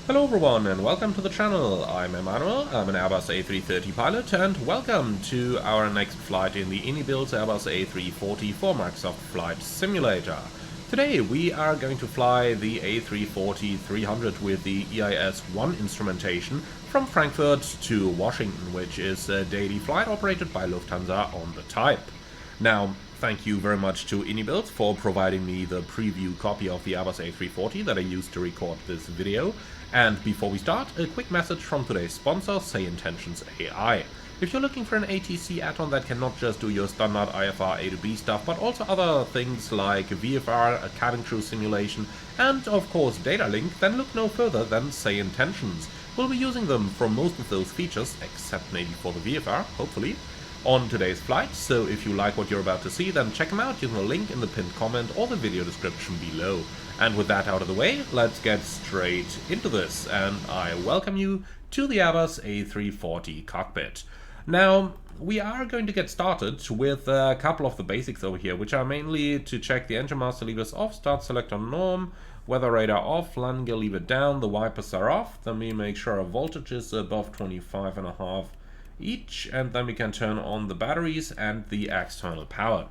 Hello everyone and welcome to the channel. I'm Emmanuel, I'm an Airbus A330 pilot, and welcome to our next flight in the iniBuilds Airbus A340 for Microsoft Flight Simulator. Today we are going to fly the A340-300 with the EIS-1 instrumentation from Frankfurt to Washington, which is a daily flight operated by Lufthansa on the type. Now, thank you very much to iniBuilds for providing me the preview copy of the Airbus A340 that I used to record this video. And before we start, a quick message from today's sponsor, Say Intentions AI. If you're looking for an ATC add-on that can not just do your standard IFR A to B stuff, but also other things like VFR, a cabin crew simulation, and of course data link, then look no further than Say Intentions. We'll be using them for most of those features, except maybe for the VFR, hopefully, on today's flight. So if you like what you're about to see, then check them out using the link in the pinned comment or the video description below. And with that out of the way, let's get straight into this, and I welcome you to the Airbus A340 cockpit. Now, we are going to get started with a couple of the basics over here, which are mainly to check the engine master levers off, start selector norm, weather radar off, landing gear lever down, the wipers are off, then we make sure our voltage is above 25.5 each, and then we can turn on the batteries and the external power.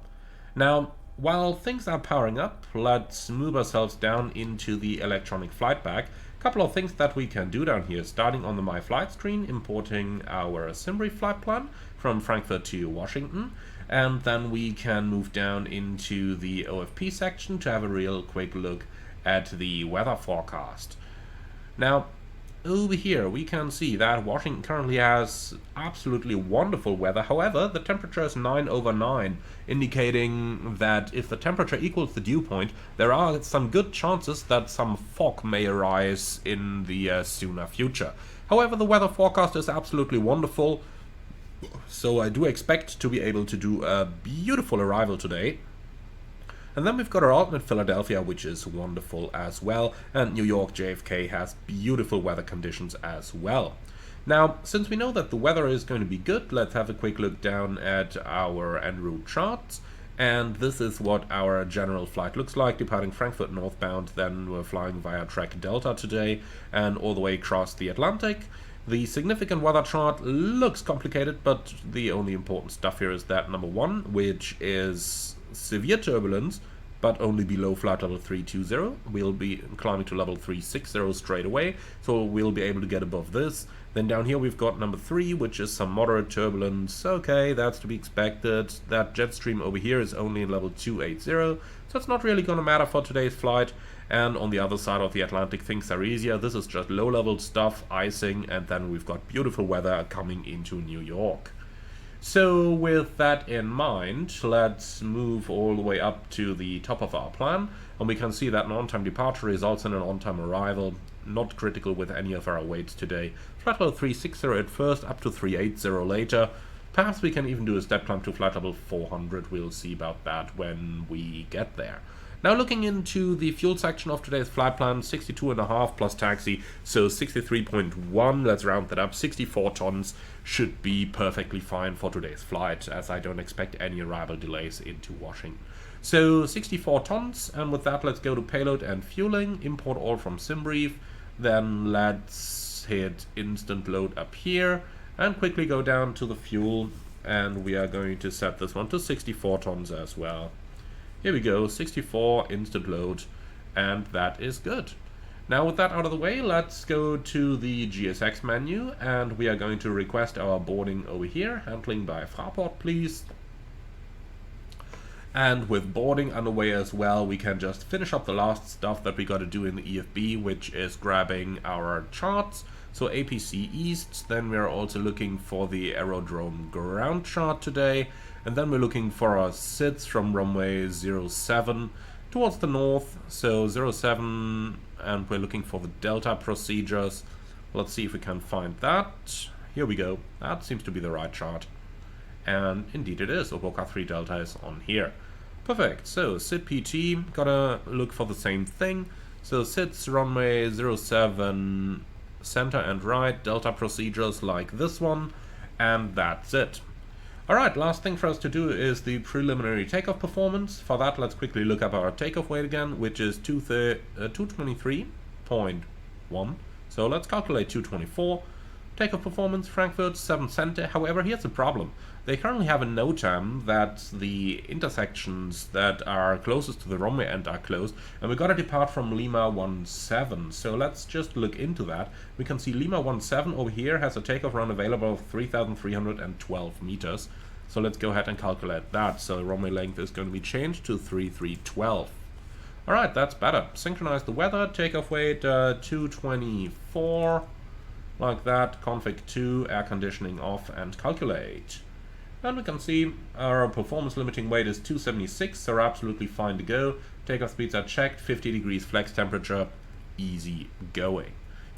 Now, while things are powering up, let's move ourselves down into the electronic flight bag. A couple of things that we can do down here, starting on the My Flight screen, importing our SimBrief flight plan from Frankfurt to Washington, and then we can move down into the OFP section to have a real quick look at the weather forecast. Now, over here we can see that Washington currently has absolutely wonderful weather. However, the temperature is 9/9, indicating that if the temperature equals the dew point, there are some good chances that some fog may arise in the sooner future. However, the weather forecast is absolutely wonderful, so I do expect to be able to do a beautiful arrival today. And then we've got our alternate Philadelphia, which is wonderful as well, and New York JFK has beautiful weather conditions as well. Now, since we know that the weather is going to be good, let's have a quick look down at our en route charts. And this is what our general flight looks like, departing Frankfurt northbound, then we're flying via track Delta today, and all the way across the Atlantic. The significant weather chart looks complicated, but the only important stuff here is that number one, which is severe turbulence, but only below flight level 320. We'll be climbing to level 360 straight away, so we'll be able to get above this. Then down here we've got number 3, which is some moderate turbulence. Okay, that's to be expected. That jet stream over here is only in level 280, so it's not really going to matter for today's flight. And on the other side of the Atlantic, things are easier. This is just low-level stuff, icing, and then we've got beautiful weather coming into New York. So with that in mind, let's move all the way up to the top of our plan, and we can see that an on-time departure results in an on-time arrival, not critical with any of our weights today. Flight level 360 at first, up to 380 later. Perhaps we can even do a step climb to flight level 400, we'll see about that when we get there. Now looking into the fuel section of today's flight plan, 62.5 plus taxi, so 63.1, let's round that up, 64 tons should be perfectly fine for today's flight, as I don't expect any arrival delays into Washington. So 64 tons, and with that let's go to payload and fueling, import all from SimBrief, then let's hit instant load up here, and quickly go down to the fuel, and we are going to set this one to 64 tons as well. Here we go, 64 instant load, and that is good. Now with that out of the way, let's go to the GSX menu, and we are going to request our boarding over here, handling by Fraport please. And with boarding underway as well, we can just finish up the last stuff that we got to do in the EFB, which is grabbing our charts. So APC East, then we're also looking for the aerodrome ground chart today. And then we're looking for our SIDS from runway 07 towards the north, so 07, and we're looking for the delta procedures. Let's see if we can find that. Here we go, that seems to be the right chart. And indeed it is, Oboka 3 delta is on here. Perfect, so SID PT, gotta look for the same thing. So SIDS runway 07, center and right, delta procedures like this one, and that's it. Alright, last thing for us to do is the preliminary takeoff performance. For that, let's quickly look up our takeoff weight again, which is 223.1. So let's calculate 224. Takeoff performance, Frankfurt 7 center. However, here's the problem. They currently have a NOTAM that the intersections that are closest to the runway end are closed, and we gotta depart from Lima 17. So let's just look into that. We can see Lima 17 over here has a takeoff run available of 3,312 meters. So let's go ahead and calculate that. So runway length is going to be changed to 3312. Alright, that's better. Synchronize the weather, takeoff weight 224. Like that, config 2, air conditioning off, and calculate. And we can see our performance limiting weight is 276, so we're absolutely fine to go. Takeoff speeds are checked, 50 degrees flex temperature, easy going.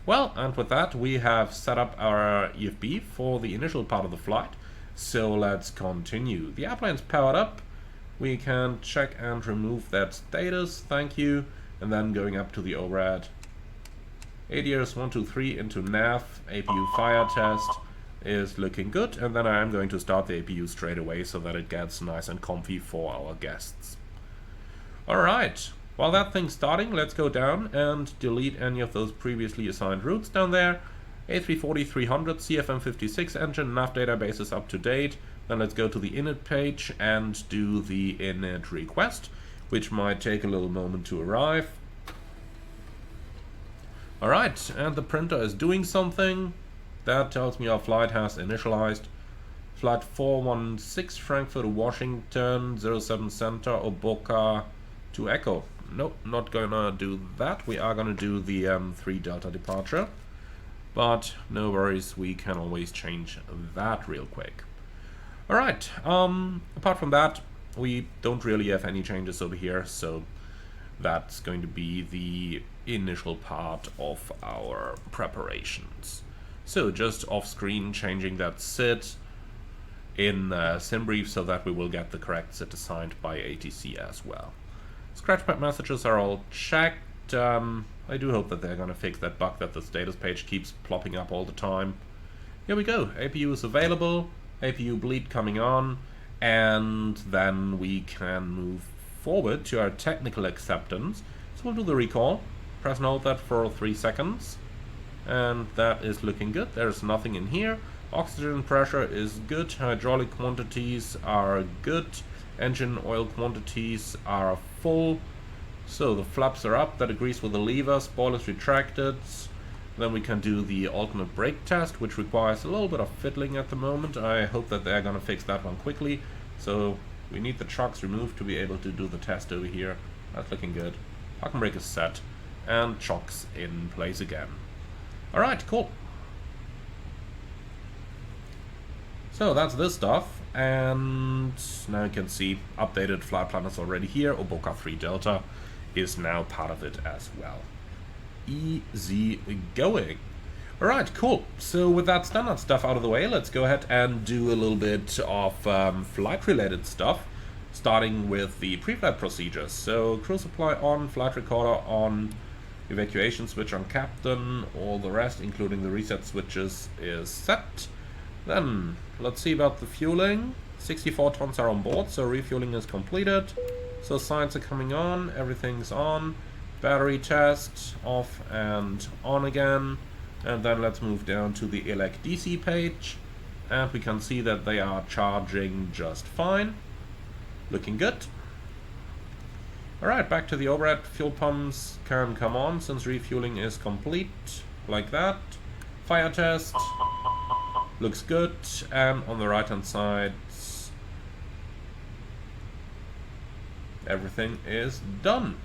Well, and with that, we have set up our EFB for the initial part of the flight. So let's continue. The airplane's powered up. We can check and remove that status, thank you. And then going up to the overhead. ADRs 1, 2, 3 into nav, APU fire test is looking good, and then I am going to start the APU straight away so that it gets nice and comfy for our guests. Alright, while that thing's starting, let's go down and delete any of those previously assigned routes down there. A340-300 CFM56 engine, nav database is up to date. Then let's go to the init page and do the init request, which might take a little moment to arrive. Alright, and the printer is doing something. That tells me our flight has initialized. Flight 416 Frankfurt, Washington, 07 Center, Oboka to Echo. Nope, not gonna do that. We are gonna do the 3 Delta departure. But no worries, we can always change that real quick. Alright, apart from that, we don't really have any changes over here, so that's going to be the initial part of our preparations. So just off screen changing that SID in SimBrief so that we will get the correct SID assigned by ATC as well. Scratchpad messages are all checked. I do hope that they're going to fix that bug that the status page keeps plopping up all the time. Here we go, APU is available, APU bleed coming on, and then we can move forward to our technical acceptance. So we'll do the recall, press and hold that for 3 seconds, and that is looking good. There's nothing in here. Oxygen pressure is good, hydraulic quantities are good, engine oil quantities are full. So the flaps are up, that agrees with the lever, spoilers retracted. Then we can do the alternate brake test, which requires a little bit of fiddling at the moment. I hope that they're gonna fix that one quickly. So we need the chocks removed to be able to do the test over here. That's looking good. Parking brake is set, and chocks in place again. Alright, cool. So that's this stuff, and now you can see updated flight plan is already here. Oboka 3 Delta is now part of it as well. Easy going. Alright, cool. So with that standard stuff out of the way, let's go ahead and do a little bit of flight-related stuff, starting with the pre-flight procedures. So crew supply on, flight recorder on, evacuation switch on captain, all the rest, including the reset switches, is set. Then let's see about the fueling. 64 tons are on board, so refueling is completed. So signs are coming on, everything's on. Battery test, off and on again. And then let's move down to the elect DC page. And we can see that they are charging just fine. Looking good. Alright, back to the overhead. Fuel pumps can come on since refueling is complete. Like that. Fire test. Looks good. And on the right hand side, everything is done.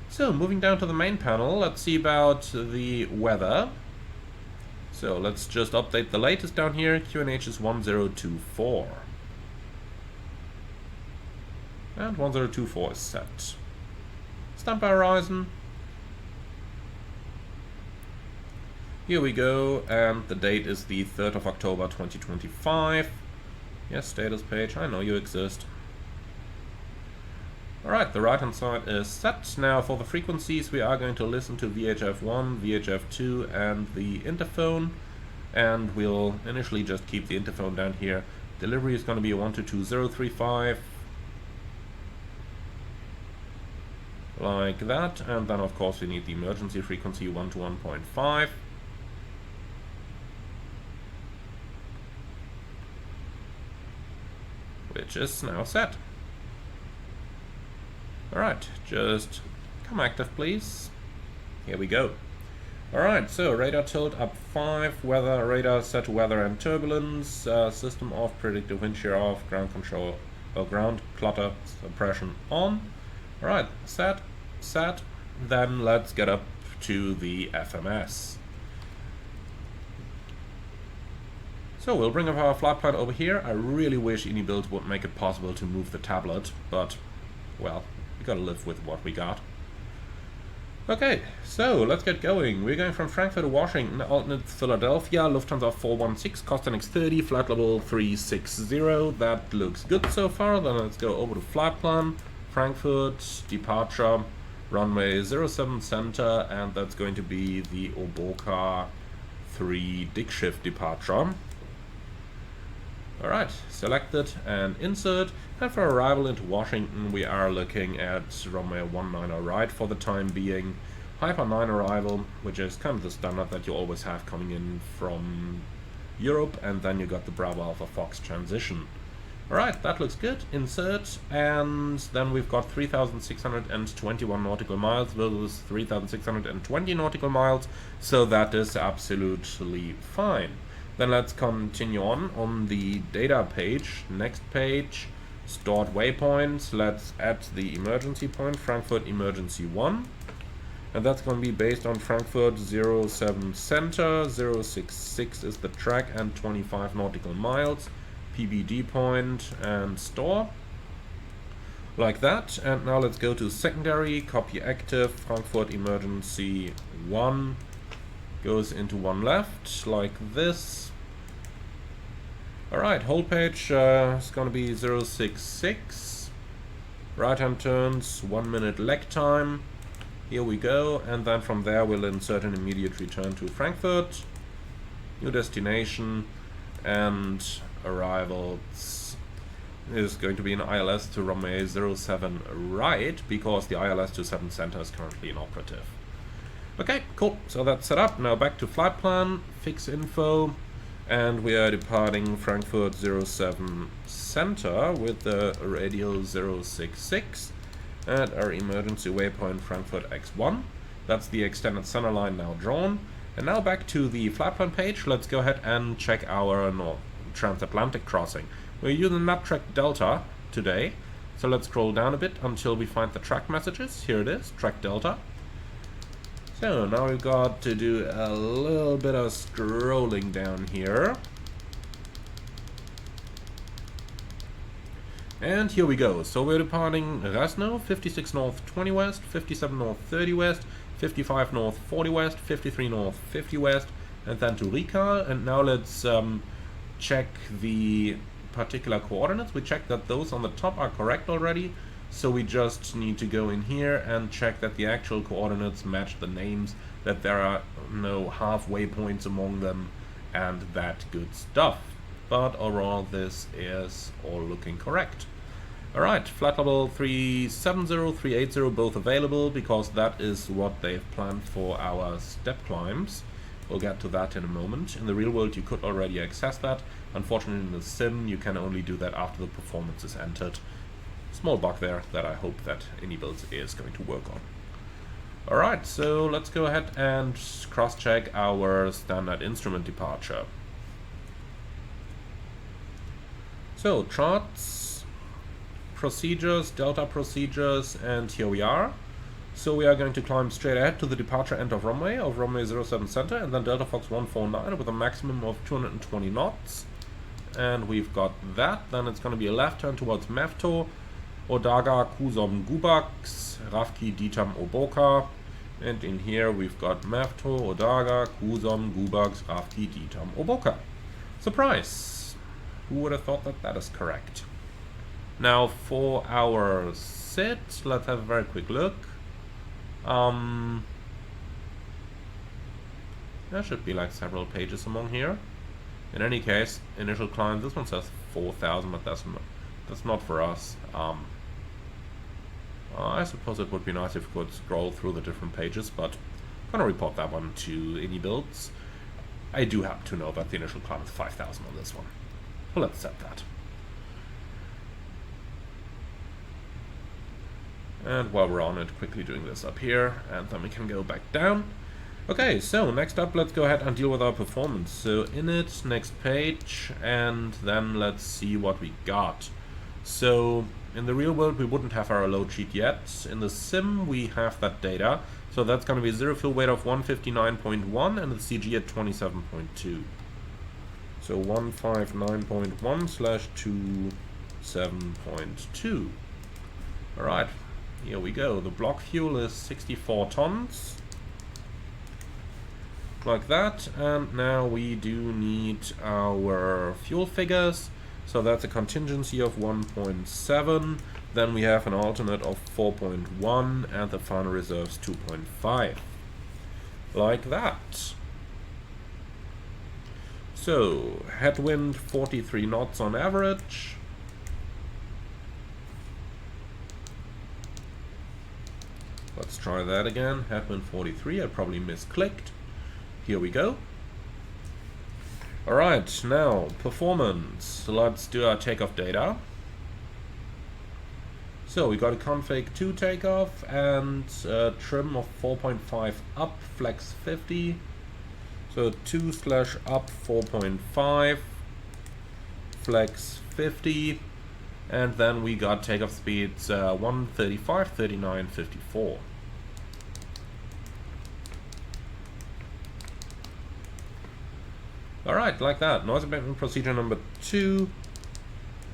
So moving down to the main panel, let's see about the weather. So let's just update the latest down here. QNH is 1024. And 1024 is set. Standby horizon. Here we go, and the date is the 3rd of October 2025. Yes, status page, I know you exist. Alright, the right hand side is set. Now for the frequencies, we are going to listen to VHF1, VHF2 and the interphone, and we'll initially just keep the interphone down here. Delivery is going to be a 122035, like that, and then of course we need the emergency frequency 1 to 1.5. which is now set. Alright, just come active please. Here we go. Alright, so radar tilt up 5, weather, radar set to weather and turbulence, system off, predictive wind shear off, ground control, ground clutter suppression on. Alright, set, then let's get up to the FMS. So we'll bring up our flight plan over here. I really wish iniBuilds would make it possible to move the tablet, but, well, we gotta live with what we got. Okay, so let's get going. We're going from Frankfurt to Washington, alternate Philadelphia, Lufthansa 416, cost NX30, flight level 360. That looks good so far. Then let's go over to flight plan, Frankfurt, departure, runway 07 center, and that's going to be the Oboka 3 dig shift departure. Alright, selected and insert, and for arrival into Washington we are looking at runway 19 right for the time being. Hyper 9 arrival, which is kind of the standard that you always have coming in from Europe, and then you got the Bravo Alpha Fox transition. Alright, that looks good, insert, and then we've got 3,621 nautical miles versus 3,620 nautical miles, so that is absolutely fine. Then let's continue on the data page, next page, stored waypoints. Let's add the emergency point, Frankfurt emergency 1, and that's going to be based on Frankfurt 07 center, 066 is the track and 25 nautical miles, PBD point and store, like that. And now let's go to secondary, copy active, Frankfurt emergency 1 goes into 1 left, like this. Alright, whole page is going to be 066. Right hand turns, 1 minute lag time. Here we go, and then from there we'll insert an immediate return to Frankfurt. New destination, and arrivals is going to be an ILS to runway 07 right, because the ILS to 7 center is currently inoperative. Okay, cool, so that's set up. Now back to flight plan, fix info, and we are departing Frankfurt 07 center with the radial 066 and our emergency waypoint Frankfurt X1. That's the extended center line now drawn. And now back to the flight plan page. Let's go ahead and check our Transatlantic crossing. We're using NavTrack Delta today, so let's scroll down a bit until we find the track messages. Here it is, track Delta. So now we've got to do a little bit of scrolling down here. And here we go. So we're departing Rasno, 56 north 20 west, 57 north 30 west, 55 north 40 west, 53 north 50 west, and then to Rica. And now let's check the particular coordinates. We checked that those on the top are correct already. So we just need to go in here and check that the actual coordinates match the names, that there are no halfway points among them, and that good stuff. But overall this is all looking correct. Alright, flight level 370, 380 both available, because that is what they've planned for our step climbs. We'll get to that in a moment. In the real world you could already access that. Unfortunately in the sim you can only do that after the performance is entered. Small bug there that I hope that iniBuilds is going to work on. Alright, so let's go ahead and cross-check our standard instrument departure. So, charts, procedures, delta procedures, and here we are. So we are going to climb straight ahead to the departure end of runway 07 center, and then Delta Fox 149 with a maximum of 220 knots. And we've got that. Then it's going to be a left turn towards Mevto, Odaga, Kuzom, Gubaks, Ravki, Ditam, Oboka. And in here we've got Mevto, Odaga, Kuzom, Gubaks, Ravki, Ditam, Oboka. Surprise! Who would have thought that that is correct? Now for our sit, let's have a very quick look. There should be like several pages among here. In any case, initial climb, this one says 4,000, but that's not for us. I suppose it would be nice if we could scroll through the different pages, but I'm gonna report that one to iniBuilds. I do happen to know that the initial climb is 5,000 on this one. Well, let's set that. And while we're on it, quickly doing this up here, and then we can go back down. Okay, so next up, let's go ahead and deal with our performance. So init, next page, and then let's see what we got. So in the real world, we wouldn't have our load sheet yet. In the sim, we have that data. So that's going to be zero fuel weight of 159.1 and the CG at 27.2. So 159.1/27.2. Alright, here we go. The block fuel is 64 tons. Like that. And now we do need our fuel figures. So that's a contingency of 1.7. Then we have an alternate of 4.1 and the final reserves 2.5. Like that. So, headwind 43 knots on average. Let's try that again. Headwind 43, I probably misclicked. Here we go. Alright, now performance. Let's do our takeoff data. So we got a config 2 takeoff and trim of 4.5 up, flex 50. So 2/up 4.5, flex 50, and then we got takeoff speeds 135, 39, 54. Alright, like that. Noise abatement procedure number 2.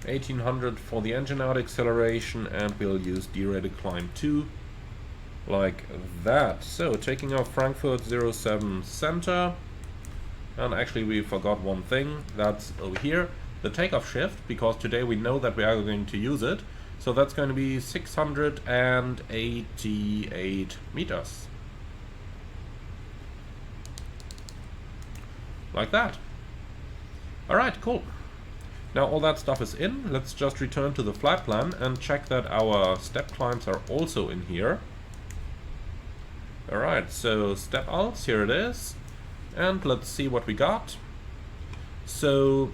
1800 for the engine out acceleration, and we'll use derated climb 2. Like that. So, taking off Frankfurt 07 center. And actually we forgot one thing. That's over here. The takeoff shift, because today we know that we are going to use it. So that's going to be 688 meters. Like that. Alright, cool. Now all that stuff is in. Let's just return to the flight plan and check that our step climbs are also in here. Alright, so step alts, here it is. And let's see what we got. So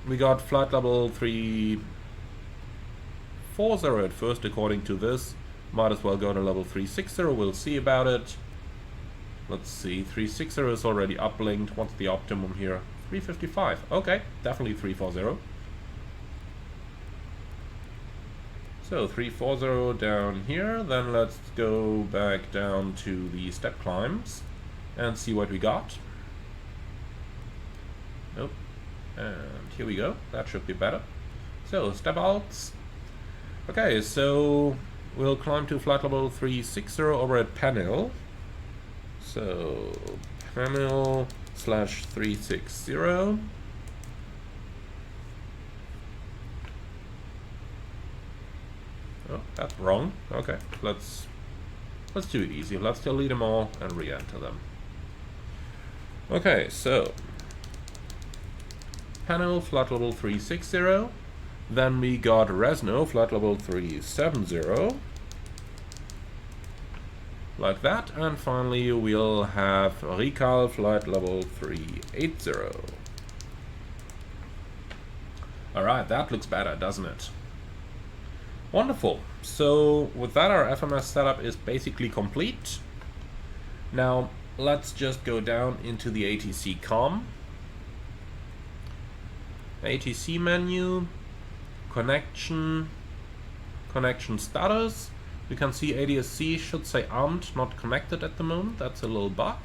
we got flight level 340 at first, according to this. Might as well go to level 360, we'll see about it. Let's see, 360 is already uplinked. What's the optimum here? 355. Okay, definitely 340. So 340 down here, then let's go back down to the step climbs and see what we got. Nope. And here we go. That should be better. So step alts. Okay, so we'll climb to flight level 360 over at Pendular. So Pendular/360. Oh, that's wrong. Okay, let's do it easy. Let's delete them all and re-enter them. Okay, so Pendular flight level 360. Then we got Resno flight level 370. Like that, and finally we'll have Recal flight level 380. Alright, that looks better, doesn't it? Wonderful. So with that, our FMS setup is basically complete. Now let's just go down into the ATC COM. ATC menu, connection status. We can see ADSC should say armed, not connected at the moment. That's a little bug.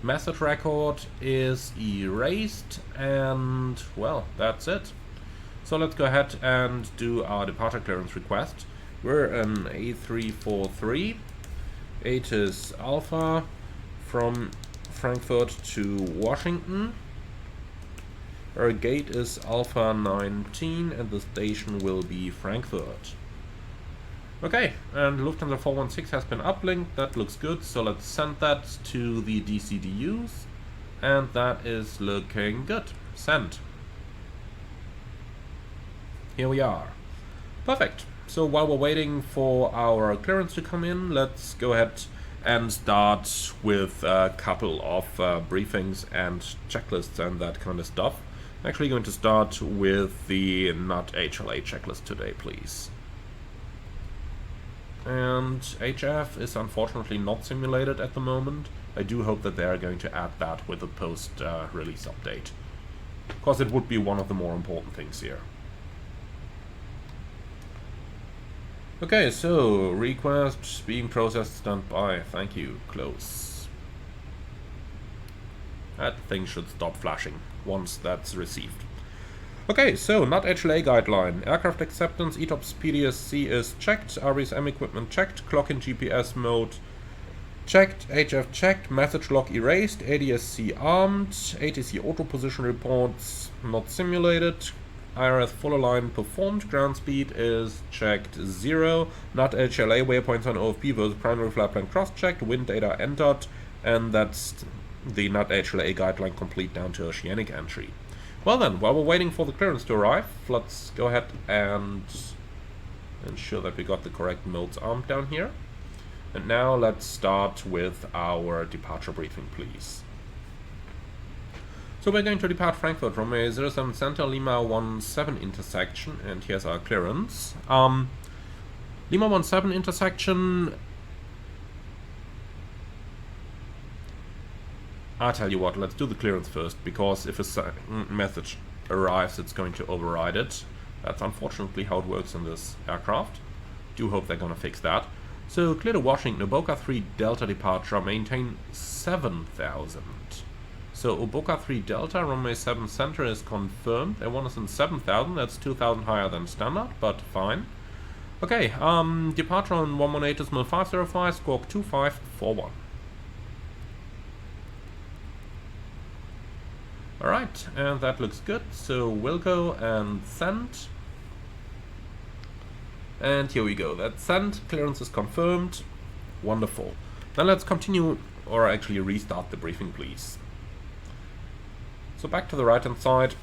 Message record is erased, and well, that's it. So let's go ahead and do our departure clearance request. We're an A340 ATIS Alpha from Frankfurt to Washington. Our gate is Alpha 19 and the station will be Frankfurt. Okay, and Lufthansa 416 has been uplinked. That looks good, so let's send that to the DCDUs, and that is looking good. Send. Here we are. Perfect. So while we're waiting for our clearance to come in, let's go ahead and start with a couple of briefings and checklists and that kind of stuff. I'm actually going to start with the not HLA checklist today, please. And HF is unfortunately not simulated at the moment. I do hope that they are going to add that with the post-release update, because it would be one of the more important things here. Okay, so request being processed, stand by. Thank you. Close. That thing should stop flashing once that's received. Okay, so not HLA guideline. Aircraft acceptance, ETOPS PDSC is checked, RBSM equipment checked, clock in GPS mode checked, HF checked, message log erased, ADSC armed, ATC auto position reports not simulated, IRS full align performed, ground speed is checked 0, not HLA waypoints on OFP versus primary flight plan cross checked, wind data entered, and that's the not HLA guideline complete down to oceanic entry. Well then, while we're waiting for the clearance to arrive, let's go ahead and ensure that we got the correct modes armed down here. And now let's start with our departure briefing, please. So we're going to depart Frankfurt from a 07 Center Lima 17 intersection, and here's our clearance. Lima 17 intersection, I'll tell you what, let's do the clearance first, because if a message arrives, it's going to override it. That's unfortunately how it works in this aircraft. Do hope they're gonna fix that. So, clear to Washington, Oboka 3 Delta departure, maintain 7,000. So, Oboka 3 Delta, runway 7 center is confirmed. They want us in 7,000, that's 2,000 higher than standard, but fine. Okay, departure on 118.505, squawk 2541. Alright, and that looks good, so we'll go and send. And here we go, that's sent, clearance is confirmed. Wonderful. Then let's continue, or actually restart the briefing, please. So back to the right hand side.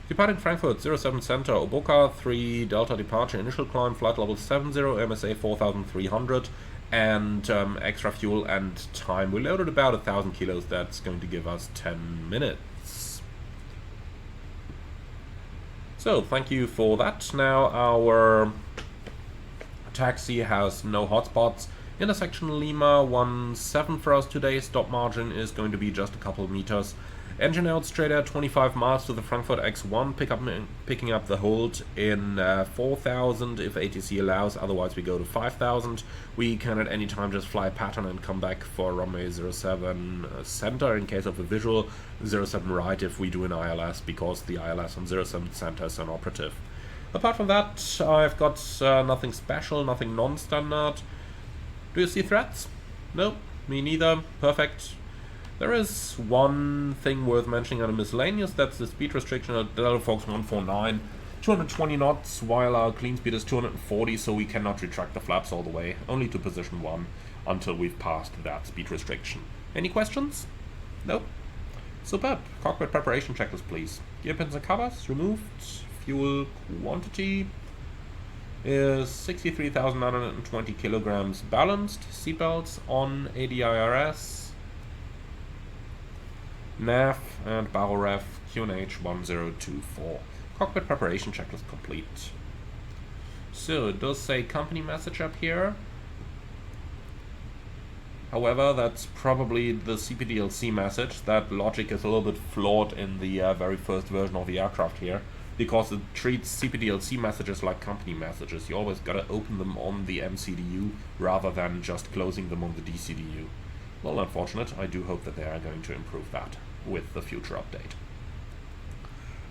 Departing Frankfurt 07 Center, Oboka 3 Delta departure, initial climb, flight level 70, MSA 4300, and extra fuel and time. We loaded about 1,000 kilos, that's going to give us 10 minutes. So, thank you for that. Now our taxi has no hotspots. Intersection Lima 17 for us today. Stop margin is going to be just a couple of meters. Engine out straight at 25 miles to the Frankfurt X1, picking up the hold in 4,000 if ATC allows, otherwise we go to 5,000. We can at any time just fly pattern and come back for runway 07 center in case of a visual, 07 right if we do an ILS, because the ILS on 07 center is inoperative. Apart from that, I've got nothing special, nothing non-standard. Do you see threats? No, me neither. Perfect. There is one thing worth mentioning on a miscellaneous, that's the speed restriction at Delta Fox 149, 220 knots, while our clean speed is 240, so we cannot retract the flaps all the way, only to position 1 until we've passed that speed restriction. Any questions? Nope. Superb. Cockpit preparation checklist, please. Gear pins and covers removed. Fuel quantity is 63,920 kilograms balanced. Seatbelts on, ADIRS. nav and barrel ref QNH 1024. Cockpit preparation checklist complete. So it does say company message up here. However, that's probably the CPDLC message. That logic is a little bit flawed in the very first version of the aircraft here, because it treats CPDLC messages like company messages. You always gotta open them on the MCDU rather than just closing them on the DCDU. Well, unfortunate. I do hope that they are going to improve that with the future update.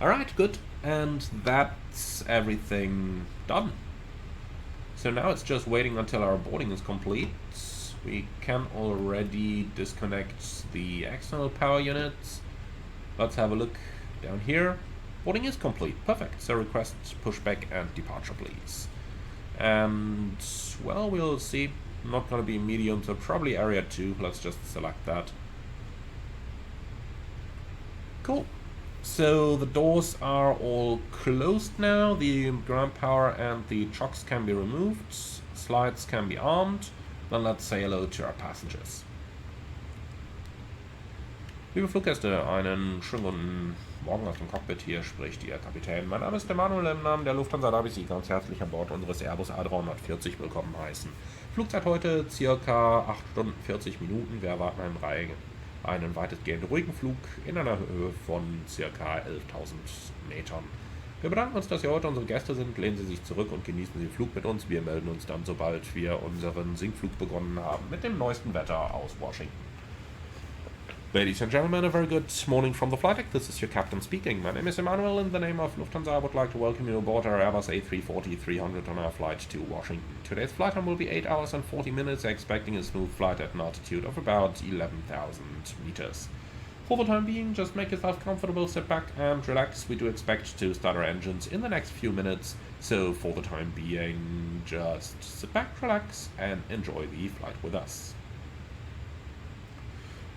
Alright, good. And that's everything done. So now it's just waiting until our boarding is complete. We can already disconnect the external power units. Let's have a look down here. Boarding is complete. Perfect. So request pushback and departure, please. And, well, we'll see. Not going to be medium, so probably area 2. Let's just select that. Cool. So the doors are all closed now. The ground power and the chocks can be removed. Slides can be armed. Then let's say hello to our passengers. Liebe Fluggäste, einen schönen guten Morgen aus dem Cockpit. Hier spricht Ihr Kapitän. Mein Name ist Emanuel. Im Namen der Lufthansa darf ich Sie ganz herzlich an Bord unseres Airbus A340 willkommen heißen. Flugzeit heute circa 8 Stunden 40 Minuten. Wir erwarten einen weitestgehend ruhigen Flug in einer Höhe von circa 11.000 Metern. Wir bedanken uns, dass Sie heute unsere Gäste sind. Lehnen Sie sich zurück und genießen Sie den Flug mit uns. Wir melden uns dann, sobald wir unseren Sinkflug begonnen haben, mit dem neuesten Wetter aus Washington. Ladies and gentlemen, a very good morning from the flight deck. This is your captain speaking. My name is Emanuel. In the name of Lufthansa, I would like to welcome you aboard our Airbus A340-300 on our flight to Washington. Today's flight time will be 8 hours and 40 minutes, expecting a smooth flight at an altitude of about 11,000 meters. For the time being, just make yourself comfortable, sit back and relax. We do expect to start our engines in the next few minutes, so for the time being, just sit back, relax, and enjoy the flight with us.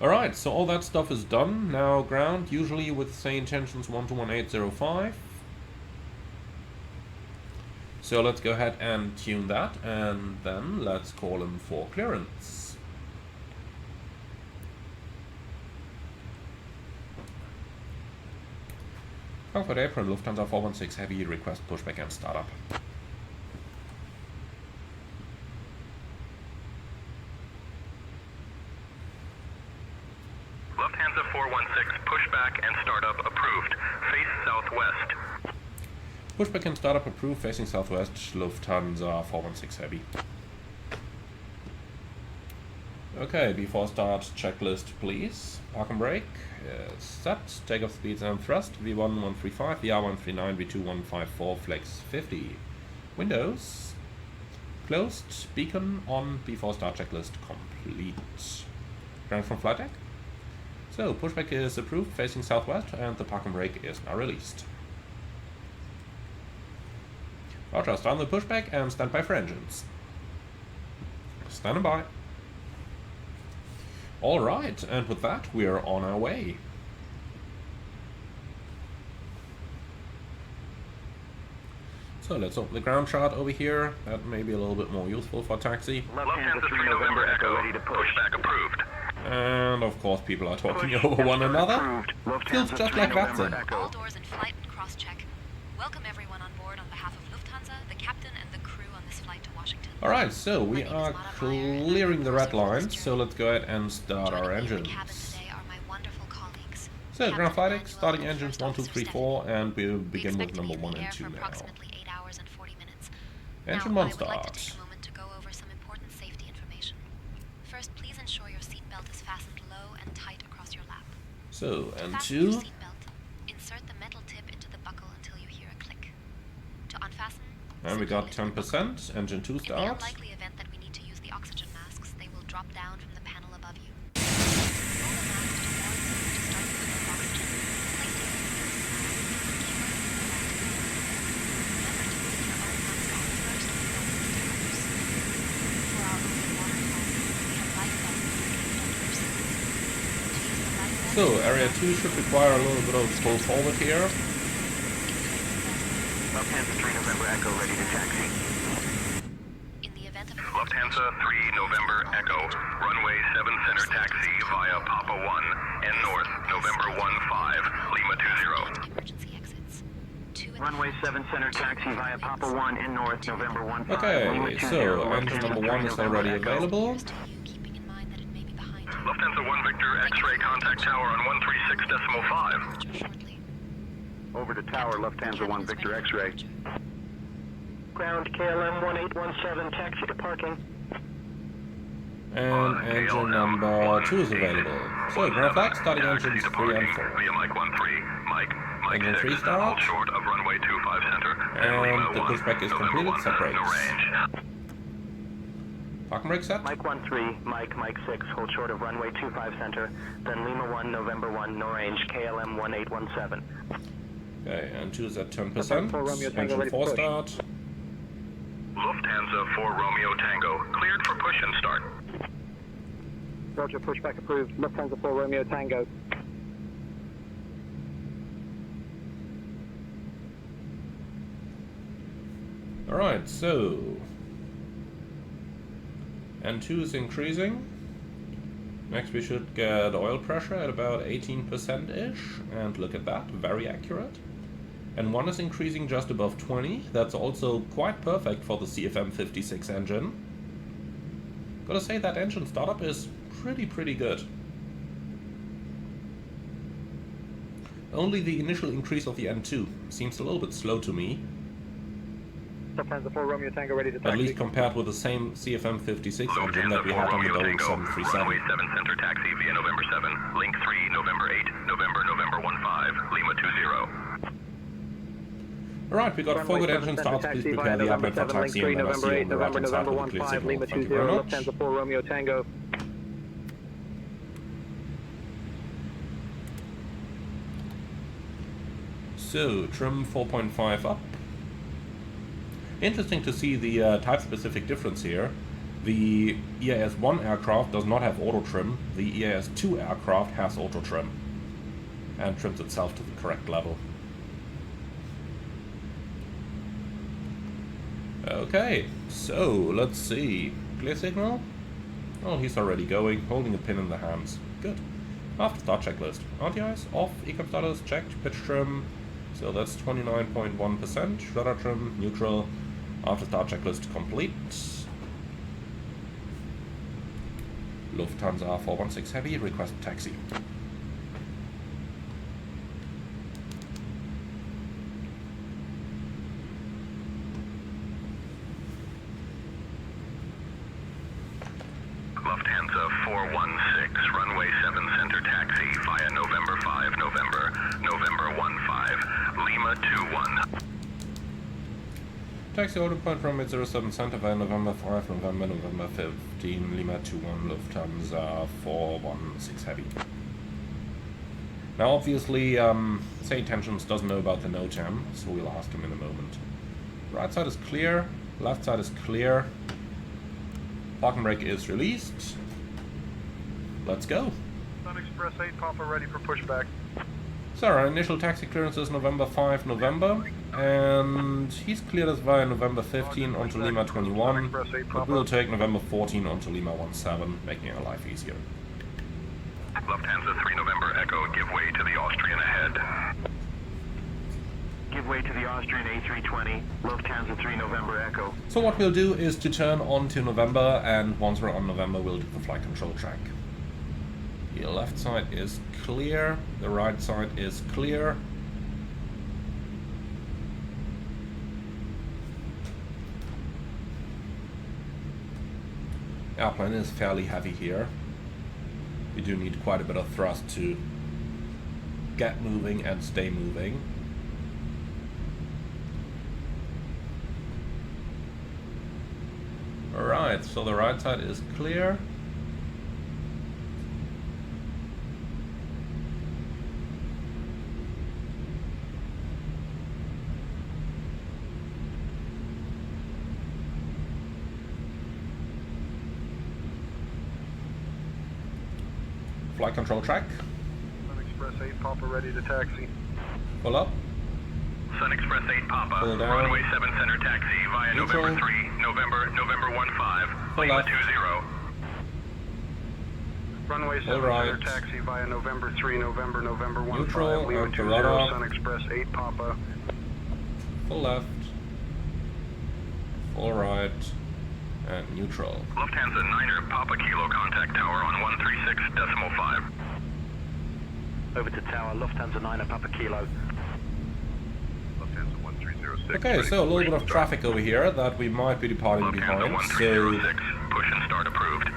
Alright, so all that stuff is done. Now ground, usually with say intentions 121.805. So let's go ahead and tune that, and then let's call him for clearance. Frankfurt April, Lufthansa 416 Heavy, request pushback and startup. Lufthansa 416, pushback and startup approved. Face southwest. Pushback and startup approved, facing southwest, Lufthansa 416 Heavy. Okay, before start, checklist please. Park and brake, set, takeoff speeds and thrust, V1 135, VR 139, V2 154, flex 50. Windows, closed, beacon on, before start checklist complete. Ground from flight deck. So, pushback is approved, facing southwest, and the park and brake is now released. Roger, start the pushback and stand by for engines. Standing by. Alright, and with that, we are on our way. So, let's open the ground chart over here. That may be a little bit more useful for taxi. Lufthansa 3 November Echo, ready to pushback approved. And of course people are talking over one another. Feels just like that then. All doors in flight and cross-check. Welcome everyone on board on behalf of Lufthansa, the captain and the crew on this flight to Washington. Alright, so we are clearing the red lines, so let's go ahead and start our engines. So, ground flight deck, starting engines 1, 2, 3, 4, and we'll begin with number 1 and 2 now. Engine 1 start. First, please ensure your seatbelt is fastened low and tight across your lap. So, and Fasten your 2. seatbelt. Insert the metal tip into the buckle until you hear a click. To unfasten, And we got 10%. Engine 2 in the starts. unlikely event that we need to use the oxygen masks, they will drop down from the panel above you. Pull the mask towards you to start moving oxygen. Place it in the Remember to put your own mask on first before moving to others. For our open waterfalls, we have life vests located under your seats. To use the life vest, So, area 2 should require a little bit of pull forward here. Lufthansa 3 November Echo, ready to taxi. in the event of an Lufthansa 3 November Echo, runway 7 center taxi via Papa 1 and north, November 15, Lima 20. emergency exits. Runway 7 center taxi via Papa 1 and north, November 15, Okay, Lima 20. so engine number 1 is already available. Here's to you, keeping in mind that it may be behind you. Lufthansa 1 Victor X-ray contact tower on 136.5. Departure shortly. Over to tower, Lufthansa 1 Victor X-ray. Ground KLM 1817, taxi to parking. And engine number 2 is available. So, ground flight, starting engines 3 and 4. Via Mike 13, Mike Engine 3 6, start. hold short of runway 25 center. And the pushback is completed, set brakes. No range. Park and brake set. Mike 13, Mike 6, hold short of runway 25 center, then Lima 1, November 1, no range, KLM 1817. Okay, and 2 is at 10%. Engine 4 start. Lufthansa 4 Romeo Tango, cleared for push and start. Roger, pushback approved, Lufthansa 4 Romeo Tango. Alright, so N2 is increasing. Next we should get oil pressure at about 18%-ish, and look at that, very accurate. And one is increasing just above 20, that's also quite perfect for the CFM56 engine. Gotta say that engine startup is pretty good. Only the initial increase of the N2 seems a little bit slow to me. Lufthansa 4 Romeo Tango ready to taxi. At least compared with the same CFM56 engine that we had on the Boeing 737. Runway 7 center taxi via November 7, Link 3, November 8, November 15, Lima 20. Alright, we got 4 good engine starts. Please prepare the airplane for taxi and then I'll see you on the right hand side with a clear signal. Thank you very much. Lufthansa 4 Romeo Tango. So, trim 4.5 up. Interesting to see the type-specific difference here. The EAS-1 aircraft does not have auto trim. The EAS-2 aircraft has auto trim and trims itself to the correct level. Okay, so let's see. Clear signal? Oh, he's already going, holding a pin in the hands. Good. After start checklist. RTIs off, ECAM status checked, pitch trim. So that's 29.1%. Rudder trim, neutral. After start checklist complete. Lufthansa 416 Heavy, request taxi. Lufthansa 416, runway 7 center taxi via November 5, November 15, Lima 21. Taxi order point runway 07 center via November 5, November 15, Lima 21, Lufthansa 416 Heavy. Now obviously, Say Tensions doesn't know about the NOTAM, so we'll ask him in a moment. Right side is clear, left side is clear. Parking brake is released. Let's go. Sun Express 8 Papa ready for pushback. So our initial taxi clearance is November 5, November, and he's cleared us via November 15 onto Lima 21, but we'll take November 14 onto Lima 17, making our life easier. Lufthansa 3 November Echo, give way to the Austrian ahead. Give way to the Austrian A320, Lufthansa 3 November Echo. So what we'll do is to turn on to November, and once we're on November we'll do the flight control track. The left side is clear, the right side is clear. Airplane is fairly heavy here. We do need quite a bit of thrust to get moving and stay moving. Alright, so the right side is clear. Flight control track. Sun Express 8 Papa ready to taxi. Pull up. Sun Express 8 Papa, Pull down. runway 7 center taxi via Neutral. November 3, November 15, Pull Lima left. 20. Runway 7 right. center taxi via November 3, November 15, Neutral, Lima and 20, rudder. Sun Express 8 Papa. Full left. Full right. And neutral. Lufthansa 9er Papa Kilo contact tower on 136.5. Over to tower, Lufthansa 9 Papa Kilo. Lufthansa 1306. Okay, so a little bit of traffic over here that we might be departing Lufthansa behind, so 1306, push and start approved.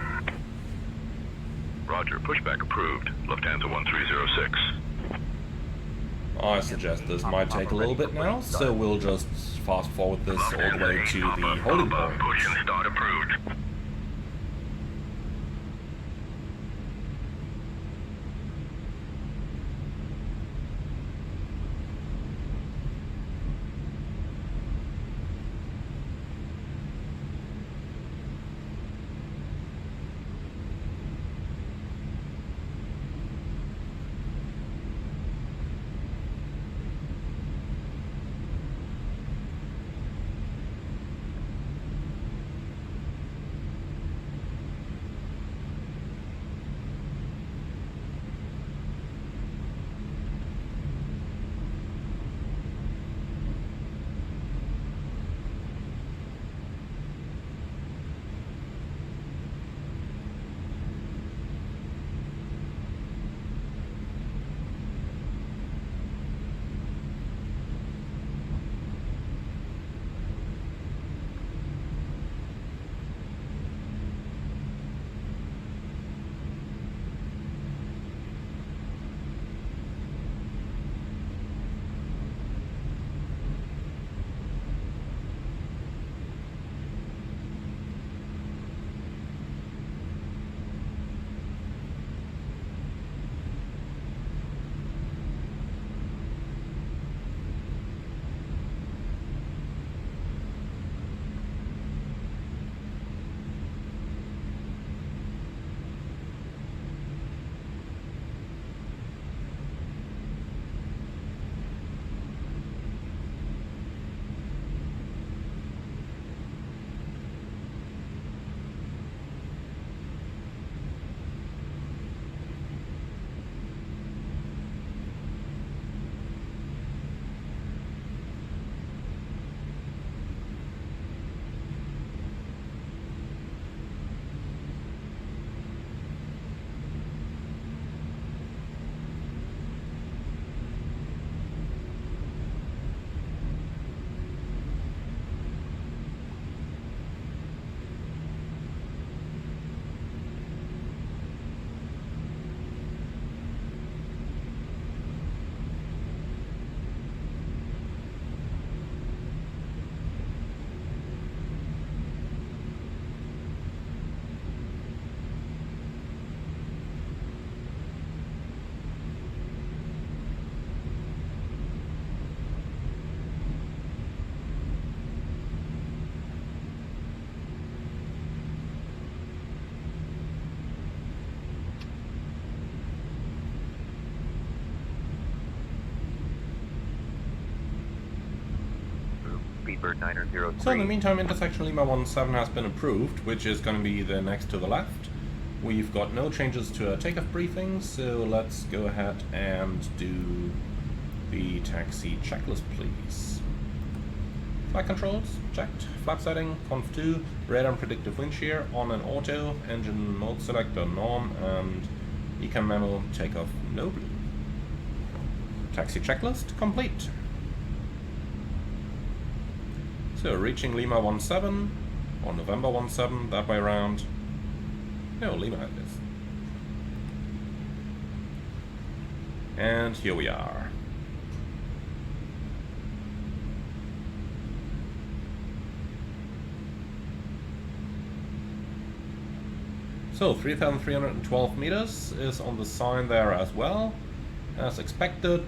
Roger, pushback approved. Lufthansa 1306. I suggest this might take a little bit now, so we'll just fast forward this all the way to the holding point. Push and start approved. Speedbird 903. So in the meantime, intersection Lima 17 has been approved, which is going to be the next to the left. We've got no changes to our takeoff briefing, so let's go ahead and do the taxi checklist, please. Flight controls, checked. Flap setting, conf 2, radar and predictive wind shear, on and auto, engine mode selector, norm, and ecam memo, takeoff, no blue. Taxi checklist, complete. So reaching Lima 17, or November 17, that way around. No, Lima it is. And here we are. So 3,312 meters is on the sign there as well, as expected.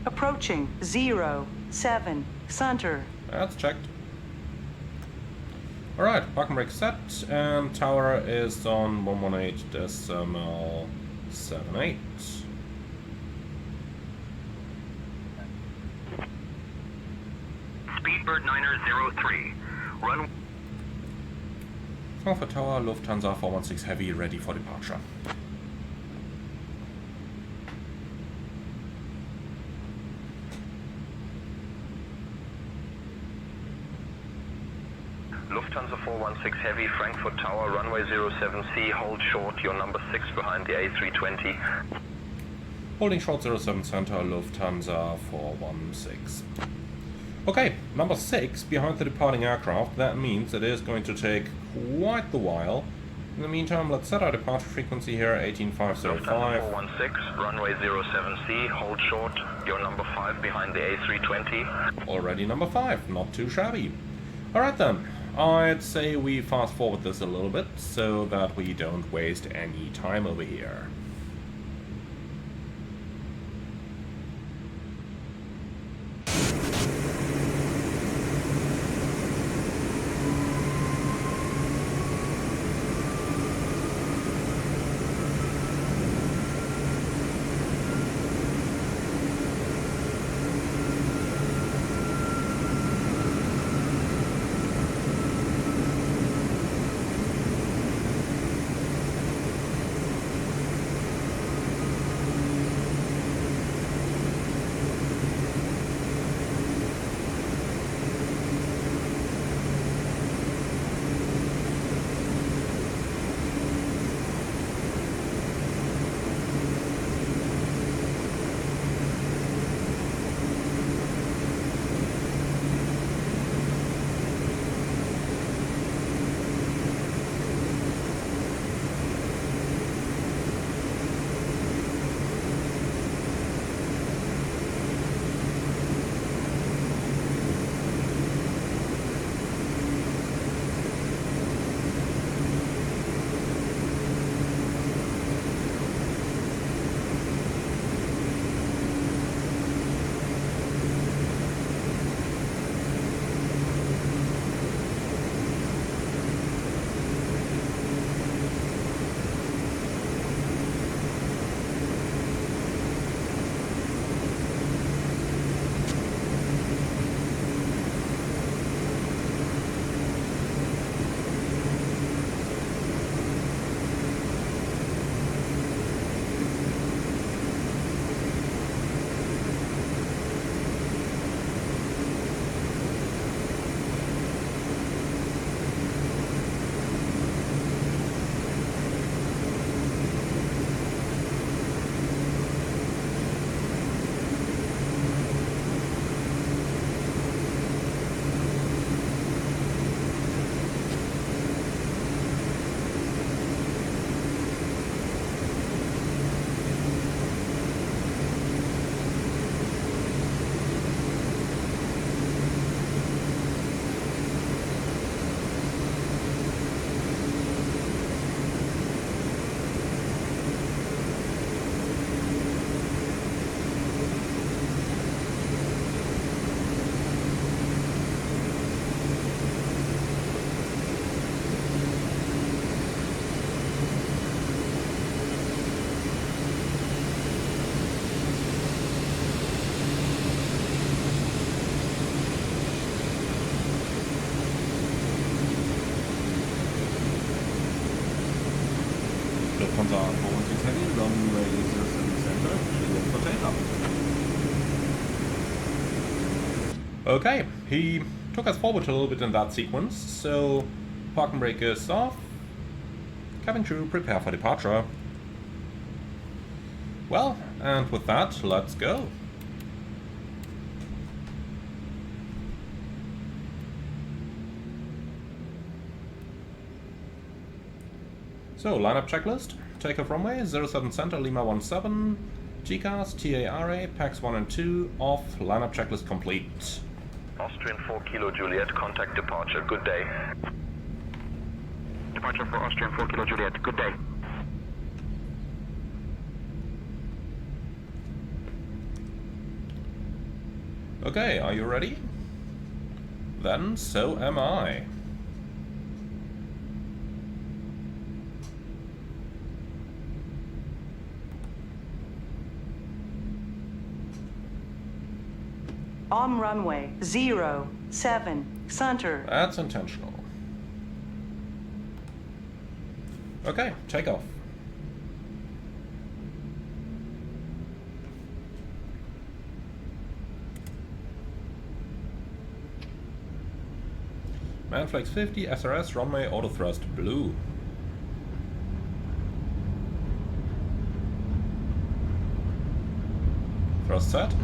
Approaching 07 center. That's checked. Alright, parking brake set, and tower is on 118.78. Speedbird 903. Run. Frankfurt Tower, Lufthansa 416 Heavy, ready for departure. Lufthansa 416 Heavy, Frankfurt Tower, runway 07C, hold short, your number 6 behind the A320. Holding short 07 center, Lufthansa 416. Okay, number 6 behind the departing aircraft. That means it is going to take quite the while. In the meantime, let's set our departure frequency here, 18505. Lufthansa 416, runway 07C, hold short, your number 5 behind the A320. Already number 5, not too shabby. Alright then, I'd say we fast forward this a little bit so that we don't waste any time over here. Lufthansa 416 Heavy, runway 07 center, clear for takeoff. Okay, he took us forward a little bit in that sequence, so parking brake is off. Cabin crew, prepare for departure. Well, and with that, let's go. So, lineup checklist. Takeoff runway, 07 center, Lima 17. GCAS, TARA, PAX 1 and 2, off. Lineup checklist complete. Austrian 4 Kilo Juliet, contact departure. Good day. Departure for Austrian 4 Kilo Juliet. Good day. Okay, are you ready? Then, so am I. On runway 07 center. That's intentional. Okay, takeoff. Manflex 50, SRS, runway, auto thrust, blue. Thrust set.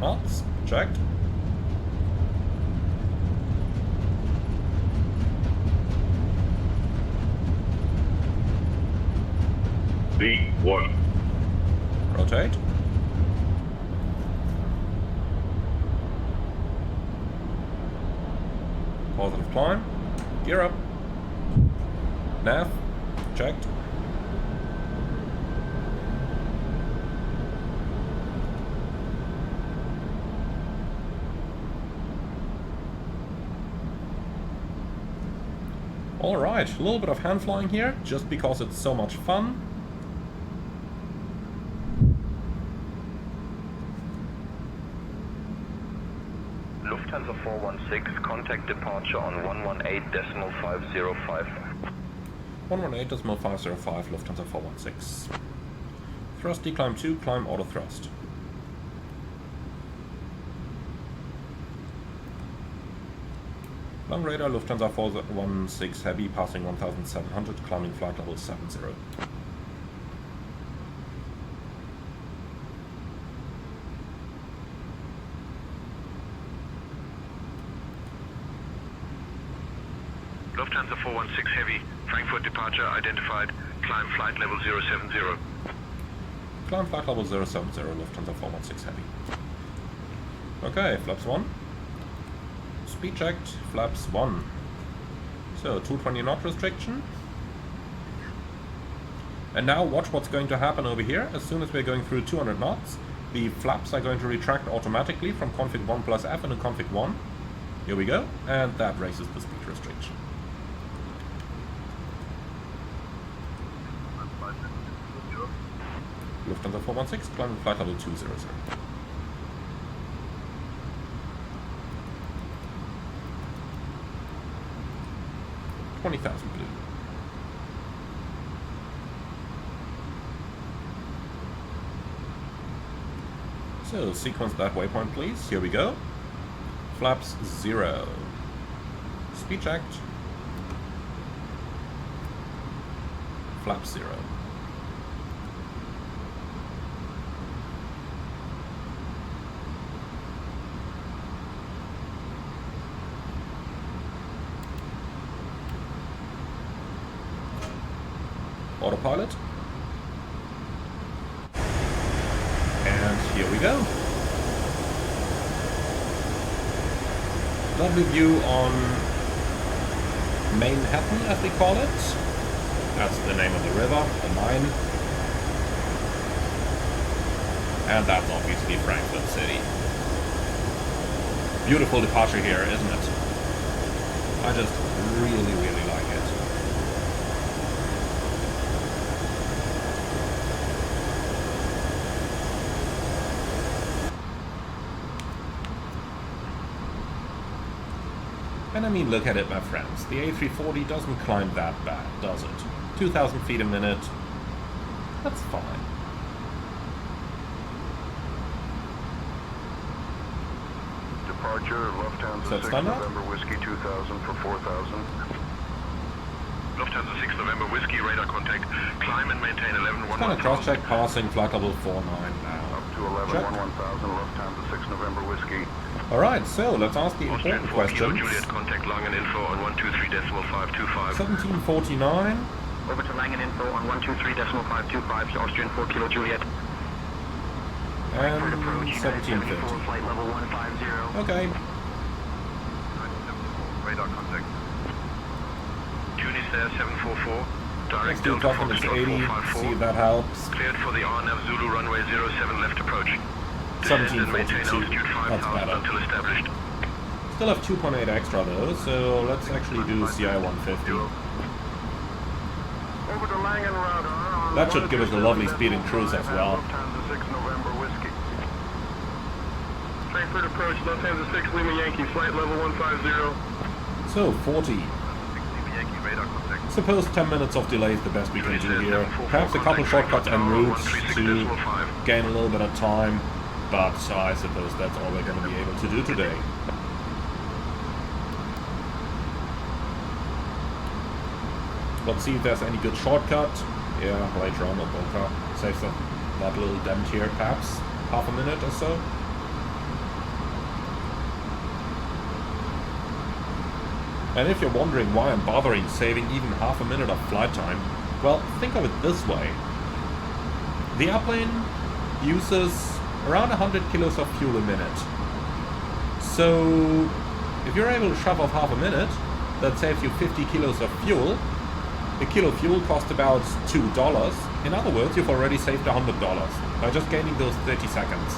Knots, checked. V1. Rotate. Positive climb. Gear up. Nav, checked. Alright, a little bit of hand flying here, just because it's so much fun. Lufthansa 416, contact departure on 118.505. 118.505, Lufthansa 416. Thrust declimb 2, climb auto thrust. Long radar, Lufthansa 416 Heavy, passing 1700, climbing flight level 70. Lufthansa 416 Heavy, Frankfurt departure identified, climb flight level 070. Climb flight level 070, Lufthansa 416 Heavy. Okay, flaps 1. Speed checked, flaps 1. So, 220 knot restriction. And now watch what's going to happen over here. As soon as we're going through 200 knots, the flaps are going to retract automatically from config 1 plus F into config 1. Here we go, and that raises the speed restriction. Lufthansa 416, climbing flight level 200. 20,000 blue. So, sequence that waypoint please. Here we go. Flaps 0. Speed checked. Flaps 0. Autopilot. And here we go. Lovely view on Manhattan, as we call it. That's the name of the river, the Main. And that's obviously Frankfurt City. Beautiful departure here, isn't it? I just really, really like it. And I mean, look at it, my friends. The A340 doesn't climb that bad, does it? 2,000 feet a minute. That's fine. Departure, Lufthansa So it's 6 done now? November Whiskey 2000 for 4,000. Lufthansa 6 November Whiskey, radar contact. Climb and maintain 11 It's gonna cross-check passing flight level 49 now. Up to 11 Check. 1000, Lufthansa 6 November Whiskey. Alright, so let's ask the Austrian important 4 Kilo questions. Juliet, contact Langen info on 123.525. 1749 Over to Langen info on 123.525, Austrian 4 Kilo Juliet. and Approach, 1750. 74, flight level 150. Okay, Radar contact. Tunis there, 744. Direct let's do Delta document Foxtrot 80, 454. see if that helps. Cleared for the RNAV Zulu runway 07 left approach. 1742, Altitude that's 5000 better. until established. Still have 2.8 extra though, so let's actually do CI 150. Over to Langen radar. That should give us a lovely speed and cruise as well. Lufthansa 6 November Whiskey. Frankfurt approach, Lufthansa 6 Lima Yankee, flight level 150. So 40. 6 Yankee radar contact. Suppose 10 minutes of delay is the best we can do here. Perhaps a couple shortcuts en route to gain a little bit of time, but I suppose that's all we're going to be able to do today. Let's see if there's any good shortcut. Yeah, later on, Boca saves that little dent here, perhaps half a minute or so. And if you're wondering why I'm bothering saving even half a minute of flight time, well, think of it this way. The airplane uses around 100 kilos of fuel a minute. So, if you're able to shove off half a minute, that saves you 50 kilos of fuel. A kilo of fuel costs about $2. In other words, you've already saved $100 by just gaining those 30 seconds.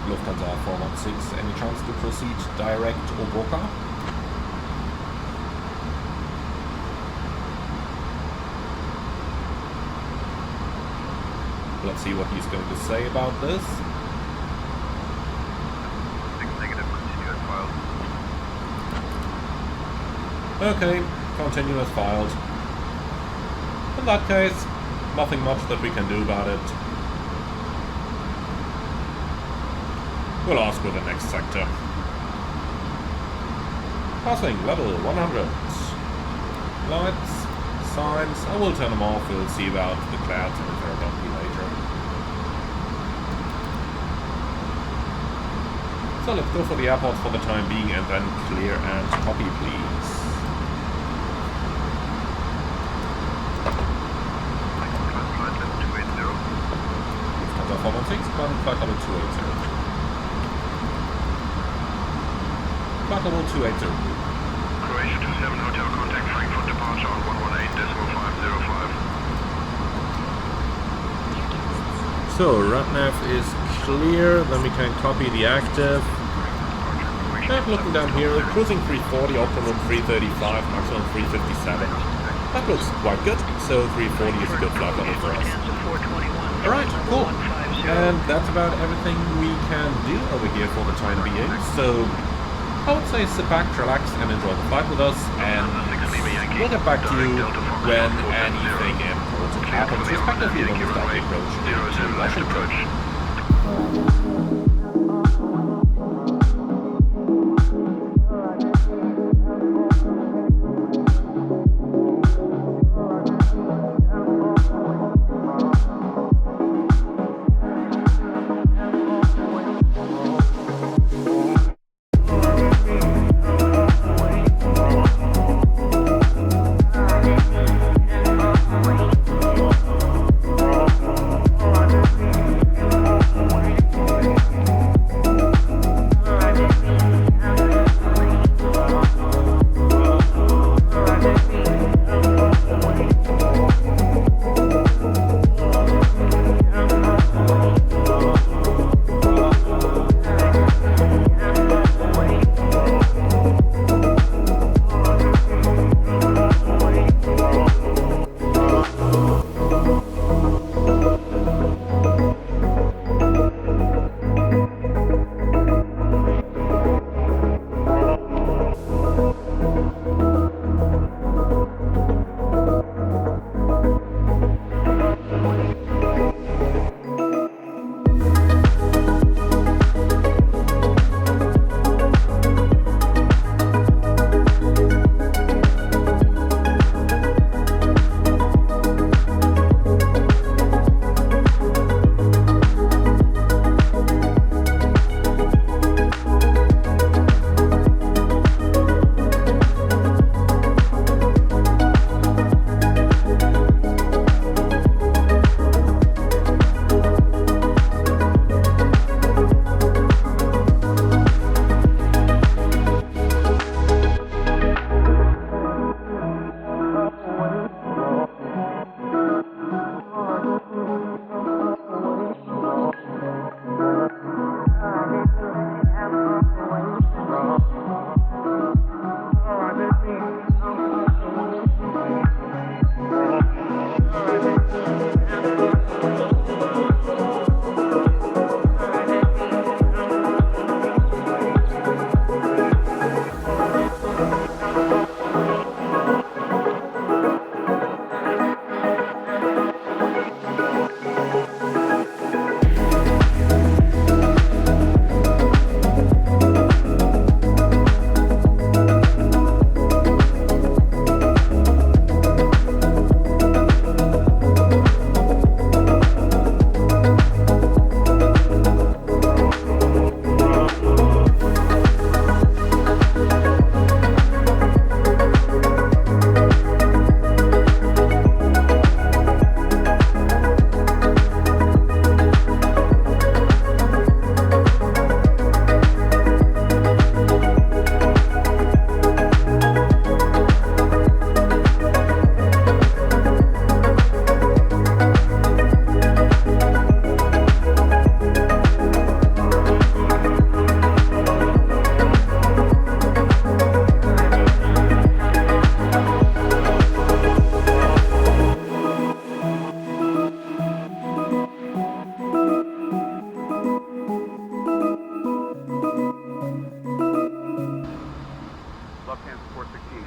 Lufthansa 416, any chance to proceed direct Oboka? Let's see what he's going to say about this. 6 negative, continue as filed. Okay, continue as filed. In that case, nothing much that we can do about it. We'll ask for the next sector. Passing level 100. Lights, signs, I will turn them off, we'll see about the clouds and if they're bumpy later. So let's go for the airport for the time being and then clear and copy please. Flight level 280. Lufthansa 416, command flight level 280. Flight level 280. Croatia 27 Hotel, contact Frankfurt departure on 118.505. So, RadNav is clear, then we can copy the active. And looking down here, cruising 340, optimum 335, maximum 357. That looks quite good, so 340 is a good flight level for us. Alright, cool. And that's about everything we can do over here for the time being, so I would say sit back, relax, and enjoy the flight with us, and we'll get back to you when anything important happens, respectively when we start the approach into Washington.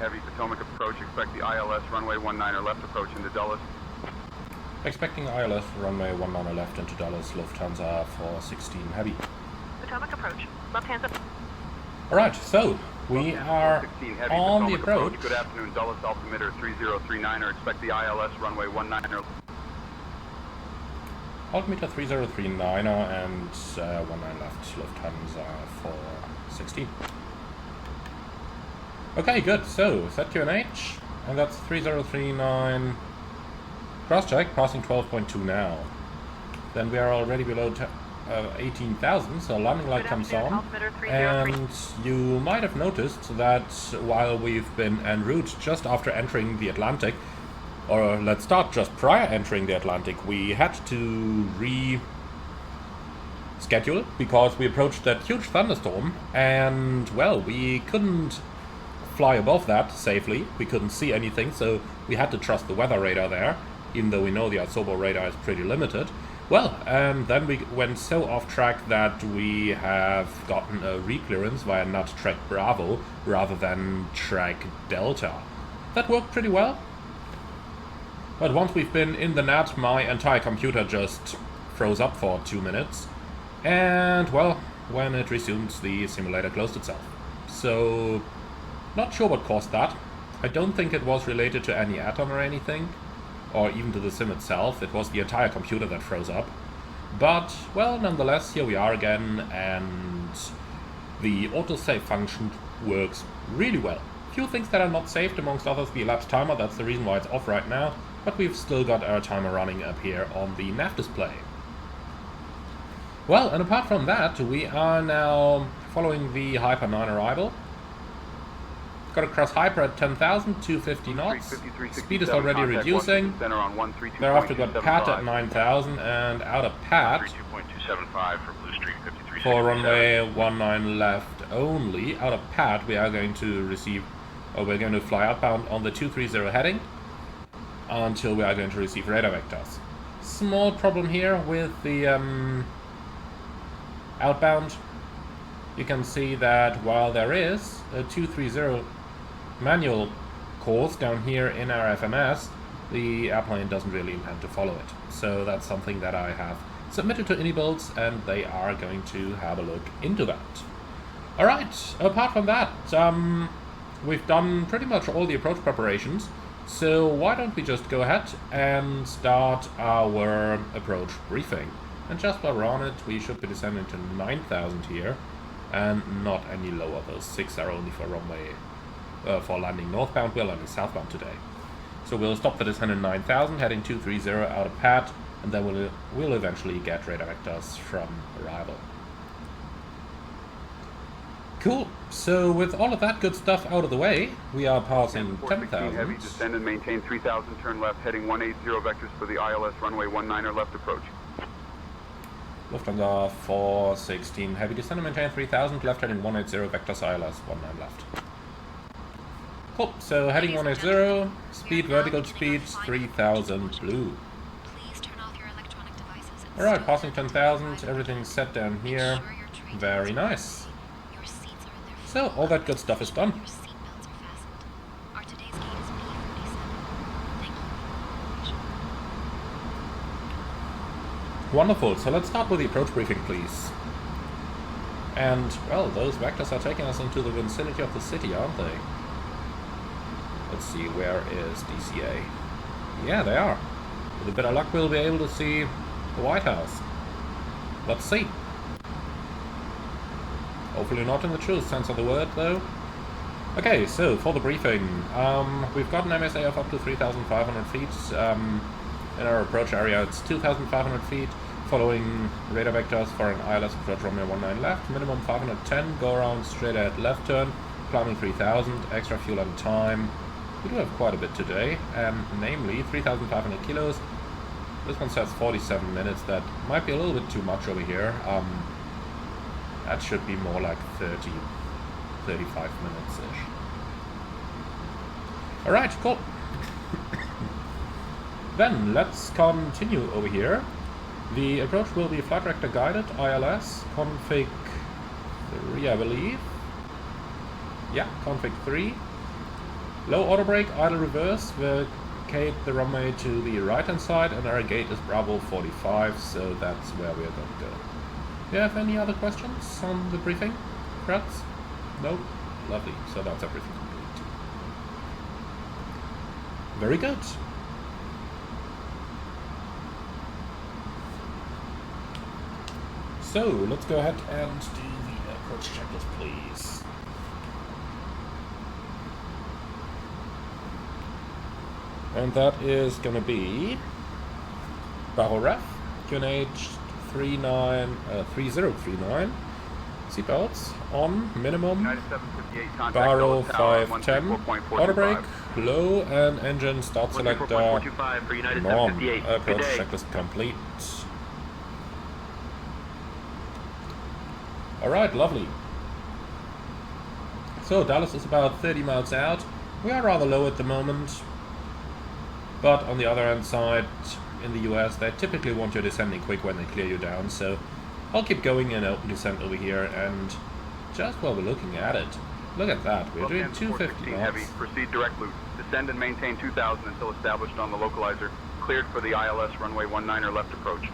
Heavy, Potomac approach. Expect the ILS runway 19 left approach into Dulles. Expecting ILS runway 19 left into Dallas, Lufthansa 416 Heavy. Potomac approach. Lufthansa. Alright, so we are 416 Heavy, on the Potomac approach. Good afternoon, Dulles altimeter 3039er. Expect the ILS runway 19er. Altimeter 3039er and 19 left, Lufthansa 416. Okay, good. So, set QNH, and that's 3039 cross-check, passing 12.2 now. Then we are already below 18,000, so landing light comes on. And you might have noticed that while we've been en route just after entering the Atlantic, or let's start just prior entering the Atlantic, we had to reschedule because we approached that huge thunderstorm, and well, we couldn't fly above that safely. We couldn't see anything, so we had to trust the weather radar there, even though we know the Asobo radar is pretty limited. Well, and then we went so off track that we have gotten a reclearance via NAT track Bravo rather than track Delta. That worked pretty well. But once we've been in the NAT, my entire computer just froze up for 2 minutes. And, well, when it resumed, the simulator closed itself. So, not sure what caused that. I don't think it was related to any add-on or anything, or even to the sim itself. It was the entire computer that froze up. But, well, nonetheless, here we are again, and the autosave function works really well. Few things that are not saved, amongst others the elapsed timer. That's the reason why it's off right now. But we've still got our timer running up here on the nav display. Well, and apart from that, we are now following the Hyper 9 arrival. Got to cross Hyper at 10,000, 250 knots. Speed is already reducing. Thereafter got Pat at 9,000 and out of Pat 32.275 for Blue Streak 53. for runway 19 left only. Out of Pat we are going to receive, or we're going to fly outbound on the 230 heading until we are going to receive radar vectors. Small problem here with the outbound. You can see that while there is a 230 manual course down here in our FMS, the airplane doesn't really intend to follow it. So that's something that I have submitted to iniBuilds, and they are going to have a look into that. Alright, apart from that, we've done pretty much all the approach preparations, so why don't we just go ahead and start our approach briefing. And just while we're on it, we should be descending to 9,000 here, and not any lower. Those 6 are only for runway, for landing northbound. We're landing southbound today. So we'll stop the descent at 9,000, heading 230 out of Pat, and then we'll eventually get radar vectors from arrival. Cool. So with all of that good stuff out of the way, we are passing 10,000. Heavy, descend and maintain 3,000, turn left, heading 180 vectors for the ILS runway 19 left approach. Lufthansa 416 heavy, descend and maintain 3,000, left heading 180 vectors ILS 19 left. Cool. So heading 180, speed, vertical speed 3,000 blue. Please turn off your electronic devices. Alright, passing 10,000, everything's set down here. Very nice. Your seats are in their So all that good stuff is done. Your seatbelts are fastened. Our today's gate is P47. Thank you. Wonderful. So let's start with the approach briefing, please. And, well, those vectors are taking us into the vicinity of the city, aren't they? Let's see, where is DCA? Yeah, they are. With a bit of luck, we'll be able to see the White House. Let's see. Hopefully not in the truest sense of the word, though. Okay, so for the briefing, we've got an MSA of up to 3,500 feet. In our approach area, it's 2,500 feet, following radar vectors for an ILS approach runway 19 left, minimum 510, go around straight ahead left turn, climbing 3,000, extra fuel and time. We do have quite a bit today, namely 3,500 kilos. This one says 47 minutes, that might be a little bit too much over here. That should be more like 30, 35 minutes-ish. Alright, cool. Then let's continue over here. The approach will be flight director guided, ILS, config 3, I believe. Yeah, config 3. Low auto brake, idle reverse, vacate the runway to the right hand side, and our gate is Bravo 45, so that's where we're going to go. Do you have any other questions on the briefing, Frats? No? Lovely, so that's everything complete. Very good. So, let's go ahead and do the approach checklist, please. And that is going to be Barrow Ref, QNH 3039, seatbelts on, minimum, United 758, contact Barrow Dulles Tower, 510, auto brake, low, and engine start selector, 134.425 for United norm, 758. Good approach day. checklist complete. Alright, lovely. So Dallas is about 30 miles out. We are rather low at the moment, but on the other hand side, in the US, they typically want you descending quick when they clear you down, so I'll keep going in open descent over here, and just while we're looking at it, look at that, we're doing 250 knots. Heavy, proceed direct loop. Descend and maintain 2000 until established on the localizer. Cleared for the ILS runway 19 left approach.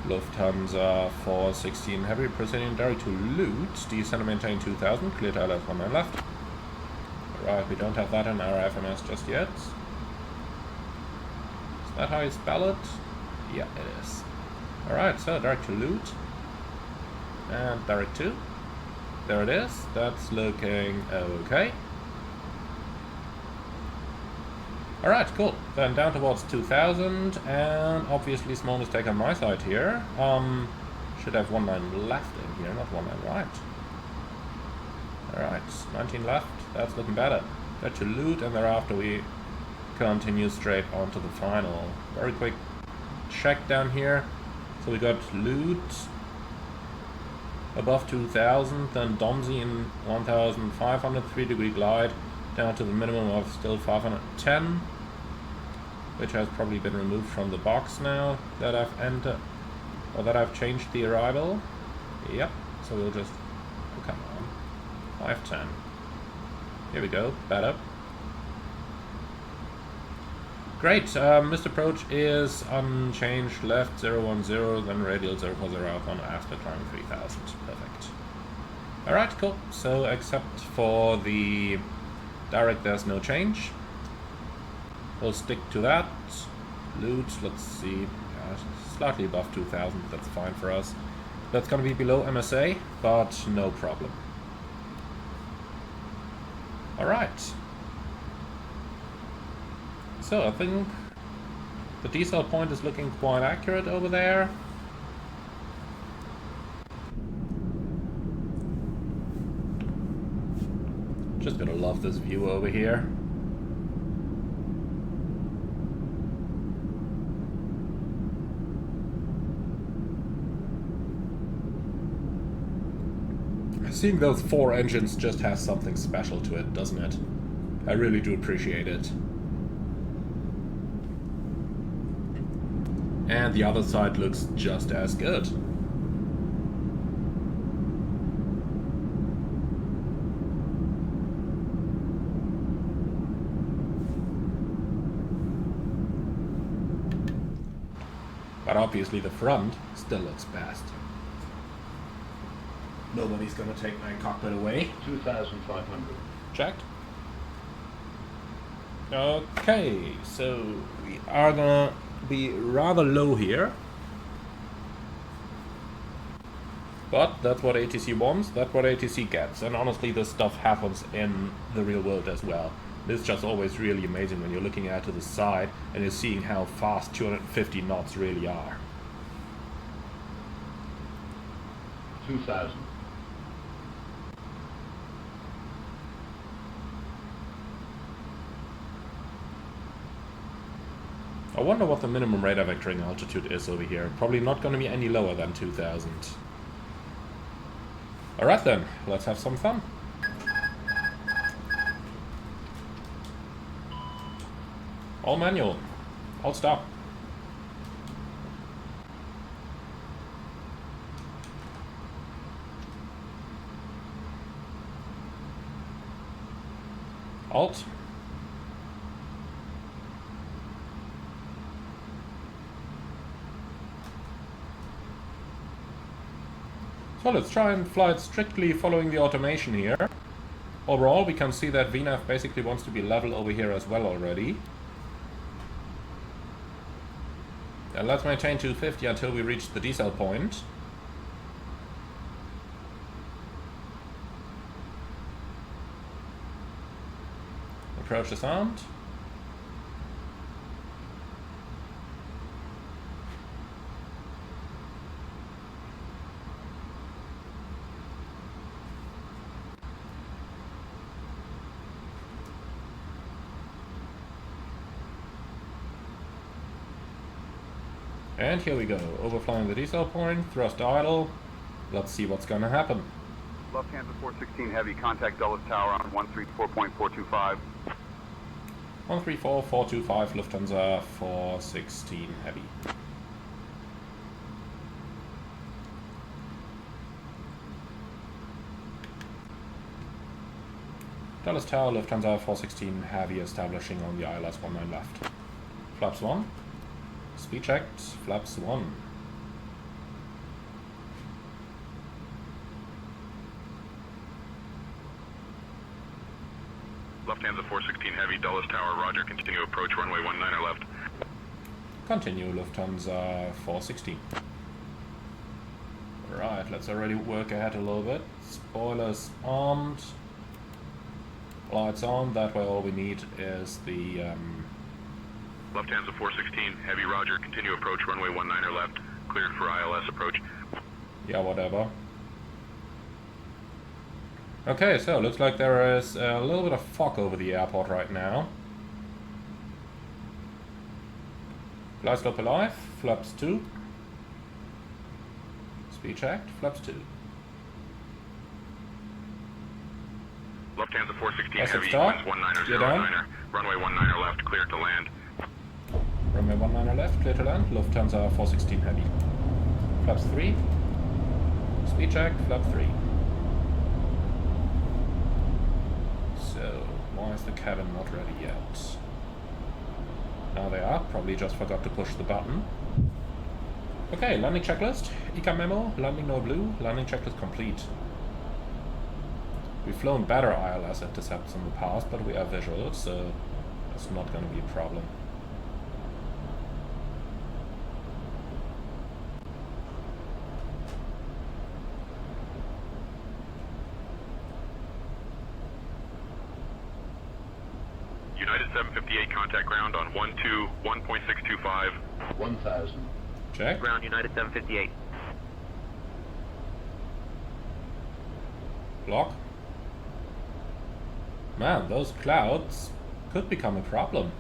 Lufthansa 416 heavy, proceeding direct to Loot, descend and maintain 2000, cleared ILS 19 left. Right, we don't have that in our FMS just yet. Is that how you spell it? Yeah, it is. Alright, so direct to Loot. And direct to. There it is. That's looking okay. Alright, cool. Then down towards 2000, and obviously small mistake on my side here. Should have 19 left in here, not 19 right. Alright, 19 left. That's looking better. Direct to Loot, and thereafter we continue straight on to the final. Very quick check down here. So we got Loot above 2000, then Domsey in 1500, 3-degree glide down to the minimum of still 510, which has probably been removed from the box now that I've entered, or that I've changed the arrival. Yep, so we'll just, oh, come on, 510. Here we go, better. Great, missed approach is unchanged, left 010, then radial 040 on after climbing 3000. Perfect. Alright, cool. So, except for the direct, there's no change. We'll stick to that. Loot, let's see, slightly above 2000, that's fine for us. That's gonna be below MSA, but no problem. Alright. So I think the decel point is looking quite accurate over there. Just gonna love this view over here. Seeing those 4 engines just has something special to it, doesn't it? I really do appreciate it. And the other side looks just as good. But obviously the front still looks best. Nobody's gonna take my cockpit away. 2,500. Checked. Okay, so we are gonna be rather low here, but that's what ATC wants, that's what ATC gets, and honestly this stuff happens in the real world as well. It's just always really amazing when you're looking out to the side and you're seeing how fast 250 knots really are. 2,000. I wonder what the minimum radar vectoring altitude is over here. Probably not going to be any lower than 2000. Alright then, let's have some fun. All manual. All stop. Alt. So let's try and fly it strictly following the automation here. Overall, we can see that VNAV basically wants to be level over here as well already. And let's maintain 250 until we reach the decel point. Approach disarmed. And here we go, overflying the decel point, thrust idle. Let's see what's gonna happen. Lufthansa 416 Heavy, contact Dulles Tower on 134.425. 134.425, Lufthansa 416 Heavy. Dulles Tower, Lufthansa 416 Heavy, establishing on the ILS 19 left. Flaps 1. Speed checked, flaps 1. Lufthansa 416 Heavy, Dulles Tower, roger, continue approach runway 19 left. Continue, Lufthansa 416. Right, let's already work ahead a little bit. Spoilers armed. Lights on, that way all we need is the... Lufthansa 416 Heavy, roger, continue approach runway 19 left, cleared for ILS approach. Yeah, whatever. Okay, so looks like there is a little bit of fog over the airport right now. Fly slope alive, flaps 2. Speed checked, flaps 2. Lufthansa 416 That's Heavy, start. winds 190, You're down. 09er, runway 19 left, cleared to land. Runway 19 left, clear to land, Lufthansa 416 Heavy. Flaps 3. Speed check, flap 3. So, why is the cabin not ready yet? Now they are, probably just forgot to push the button. Okay, landing checklist, ECA memo, landing no blue, landing checklist complete. We've flown better ILS intercepts in the past, but we are visual, so that's not going to be a problem. United 758, contact ground on 121.625. 1,000. Check. Ground United 758. Block. Man, those clouds could become a problem.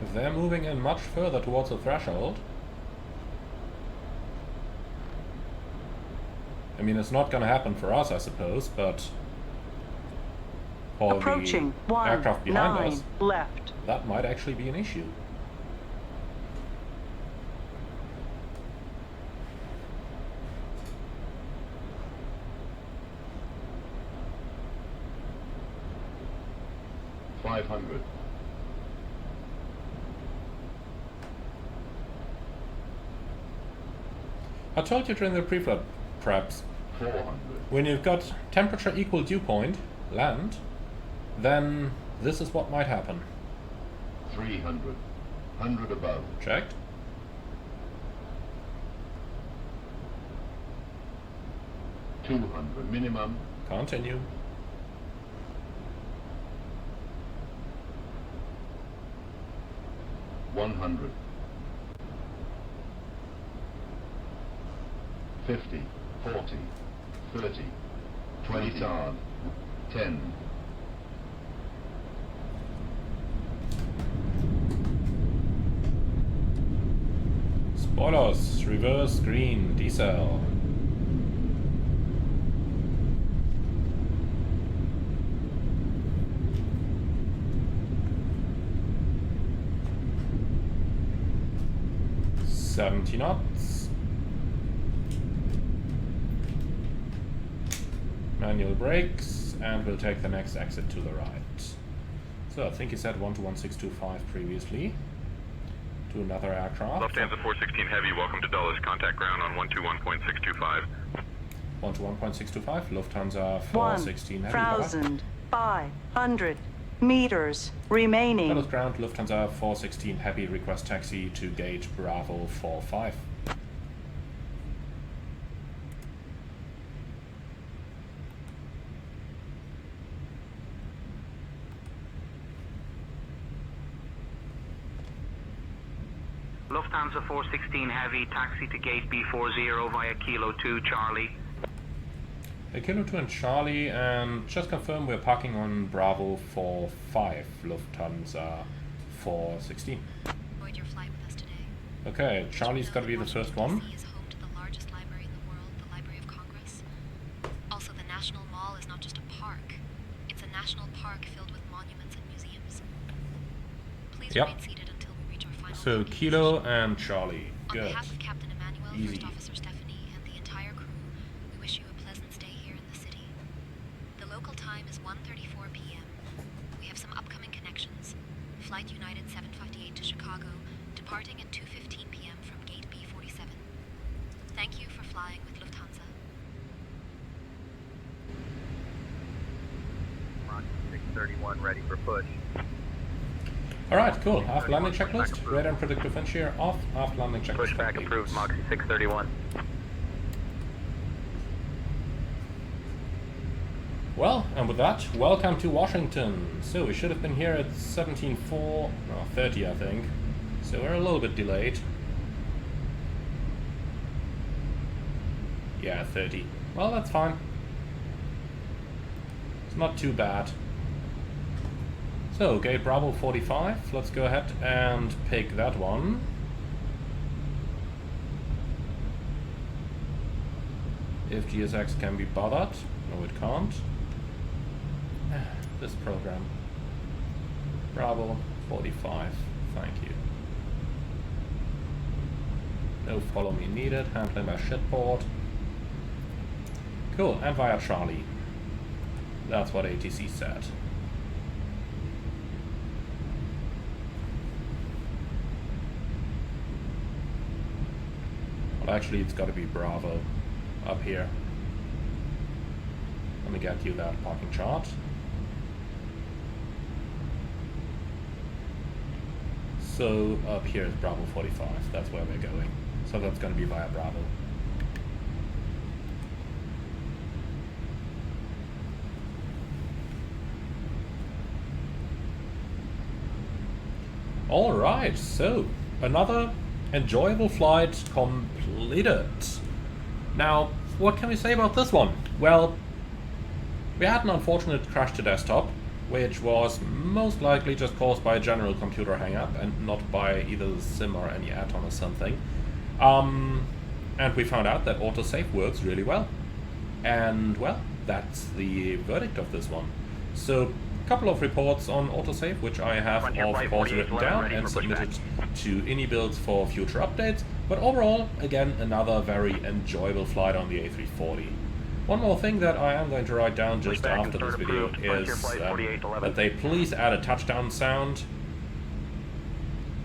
If they're moving in much further towards the threshold. I mean, it's not gonna happen for us, I suppose, but for Approaching the aircraft behind 19 us, left. that might actually be an issue. $500. I told you during the pre-flight preps, $400. when you've got temperature equal dew point, land, then this is what might happen. 300. 100 above. Checked. $200 minimum. Continue. $100. 50, 40, 30, 20 tard, 10. Spoilers, reverse green, decel. $70 knots. Manual brakes, and we'll take the next exit to the right. So I think he said 121.625 previously. To another aircraft. Lufthansa 416 Heavy, welcome to Dulles. Contact ground on 121.625. 121.625, Lufthansa 416 Heavy. 1,500 meters remaining. Dulles ground, Lufthansa 416 Heavy, request taxi to gate Bravo 45. Lufthansa 416 Heavy, taxi to gate B40 via Kilo 2 Charlie. Kilo 2 and Charlie, and just confirm we're parking on Bravo 45, Lufthansa 416. Enjoyed your flight with us today. Okay, Charlie's got to be the first one. DC is home to the largest library in the world, the Library of Congress. Also, the National Mall is not just a park. It's a national park filled with monuments and museums. Please Yep. remain seated until we reach our final So landing Kilo position. and Charlie. On Good. behalf of Captain Emmanuel, Easy. First Officer Stephanie, and the entire crew, we wish you a pleasant stay here in the city. The local time is 1:34 p.m. We have some upcoming connections. Flight United 758 to Chicago, departing at 2:15 p.m. from gate B47. Thank you for flying with Lufthansa. Roger 631, ready for push. Alright, cool. After landing checklist. Radar and predictive wind shear off. After landing checklist. Pushback complete. approved, Moxie 631. Well, and with that, welcome to Washington. So we should have been here at 17:30, I think. So we're a little bit delayed. Yeah, 30. Well, that's fine. It's not too bad. So, gate Bravo 45. Let's go ahead and pick that one. If GSX can be bothered. No, it can't. This program. Bravo 45. Thank you. No follow me needed. Handling by shipboard. Cool. And via Charlie. That's what ATC said. Well, actually, it's got to be Bravo up here. Let me get you that parking chart. So up here is Bravo 45. That's where we're going. So that's going to be via Bravo. Alright, so another enjoyable flight completed. Now, what can we say about this one? Well, we had an unfortunate crash to desktop, which was most likely just caused by a general computer hang-up and not by either the sim or any add-on or something. And we found out that autosave works really well. And, well, that's the verdict of this one. So, a couple of reports on autosave, which I have of course written down and submitted to iniBuilds for future updates. But overall, again, another very enjoyable flight on the A340. One more thing that I am going to write down just after this video is that they please add a touchdown sound.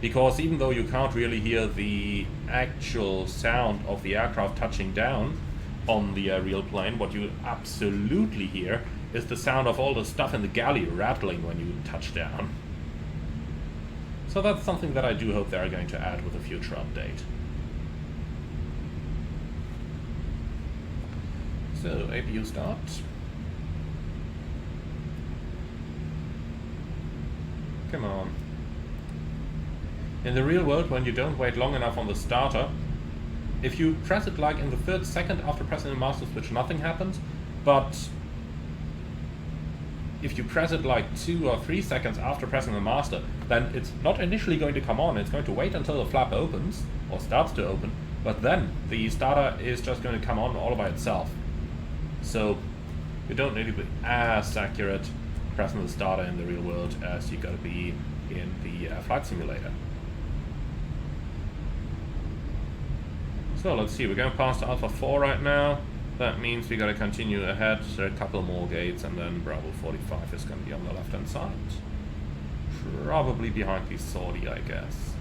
Because even though you can't really hear the actual sound of the aircraft touching down on the real plane, what you absolutely hear is the sound of all the stuff in the galley rattling when you touch down. So that's something that I do hope they're going to add with a future update. So, APU start. Come on. In the real world, when you don't wait long enough on the starter, if you press it like in the 3rd second after pressing the master switch, nothing happens, but if you press it like 2 or 3 seconds after pressing the master, then it's not initially going to come on, it's going to wait until the flap opens, or starts to open, but then the starter is just going to come on all by itself. So you don't need to be as accurate pressing the starter in the real world as you gotta be in the flight simulator. So let's see, we're going past Alpha 4 right now. That means we gotta continue ahead a couple more gates, and then Bravo 45 is gonna be on the left-hand side. Probably behind the Saudi, I guess.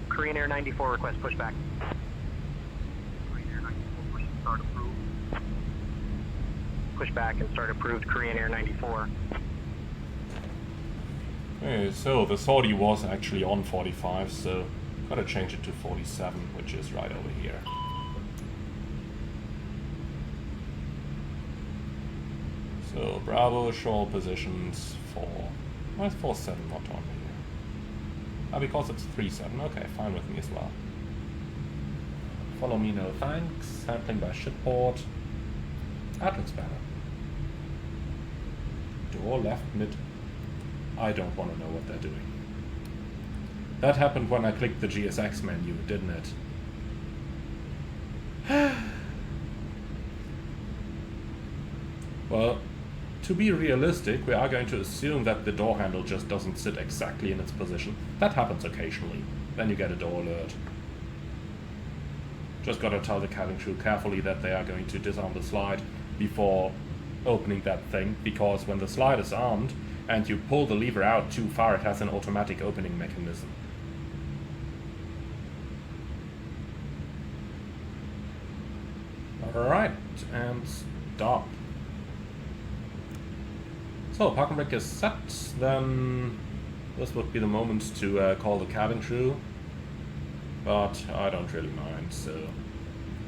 Korean Air 94 request pushback. Korean Air 94, push and start approved. Pushback and start approved, Korean Air 94. Okay, so the Saudi was actually on 45, so gotta change it to 47, which is right over here. So Bravo, show positions for... Why is 47 not on here? Ah, because it's 37. Okay, fine with me as well. Follow me, no thanks. Handling by shipboard. That looks better. Door left mid. I don't want to know what they're doing. That happened when I clicked the GSX menu, didn't it? Well, to be realistic, we are going to assume that the door handle just doesn't sit exactly in its position. That happens occasionally. Then you get a door alert. Just gotta tell the cabin crew carefully that they are going to disarm the slide before opening that thing, because when the slide is armed and you pull the lever out too far, it has an automatic opening mechanism. Alright, and stop. So, parking brake is set, then this would be the moment to call the cabin crew, but I don't really mind, so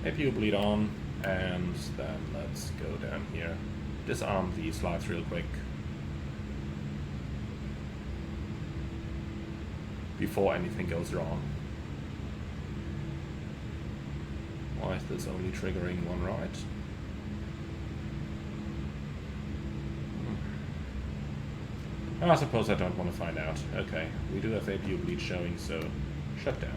if you bleed on, and then let's go down here, disarm the slides real quick, before anything goes wrong. Why is this only triggering one right? I suppose I don't want to find out. Okay, we do have APU bleed showing, so shut down.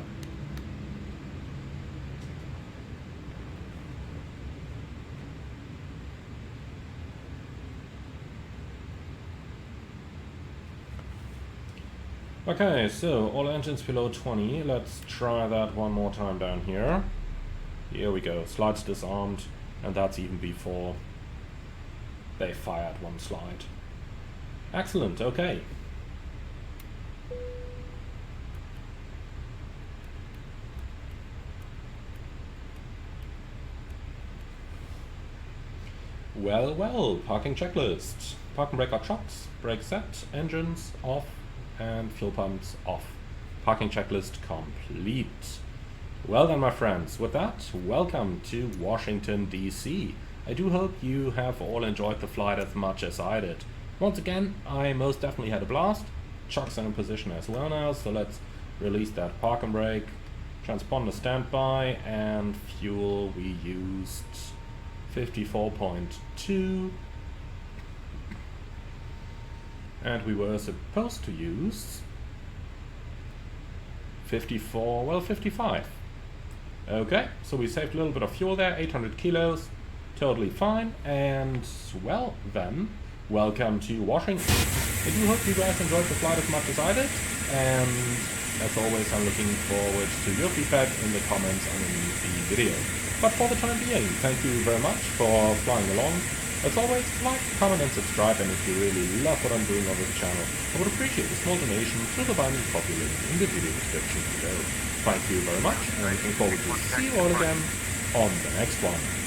Okay, so all engines below 20. Let's try that one more time down here. Here we go, slides disarmed, and that's even before they fired one slide. Excellent, okay. Well, well, parking checklist. Parking brake or chocks, brake set, engines off, and fuel pumps off. Parking checklist complete. Well then, my friends, with that, welcome to Washington, D.C. I do hope you have all enjoyed the flight as much as I did. Once again, I most definitely had a blast. Chocks are in position as well now, so let's release that parking brake. Transponder standby, and fuel we used 54.2. And we were supposed to use 55. Okay, so we saved a little bit of fuel there, 800 kilos, totally fine. And well then, welcome to Washington. I do hope you guys enjoyed the flight as much as I did, and as always I'm looking forward to your feedback in the comments underneath the video. But for the time being, thank you very much for flying along. As always, like, comment and subscribe, and if you really love what I'm doing on this channel, I would appreciate a small donation through the buy me coffee link in the video description below. Thank you very much, and I'm looking forward to see you all again on the next one.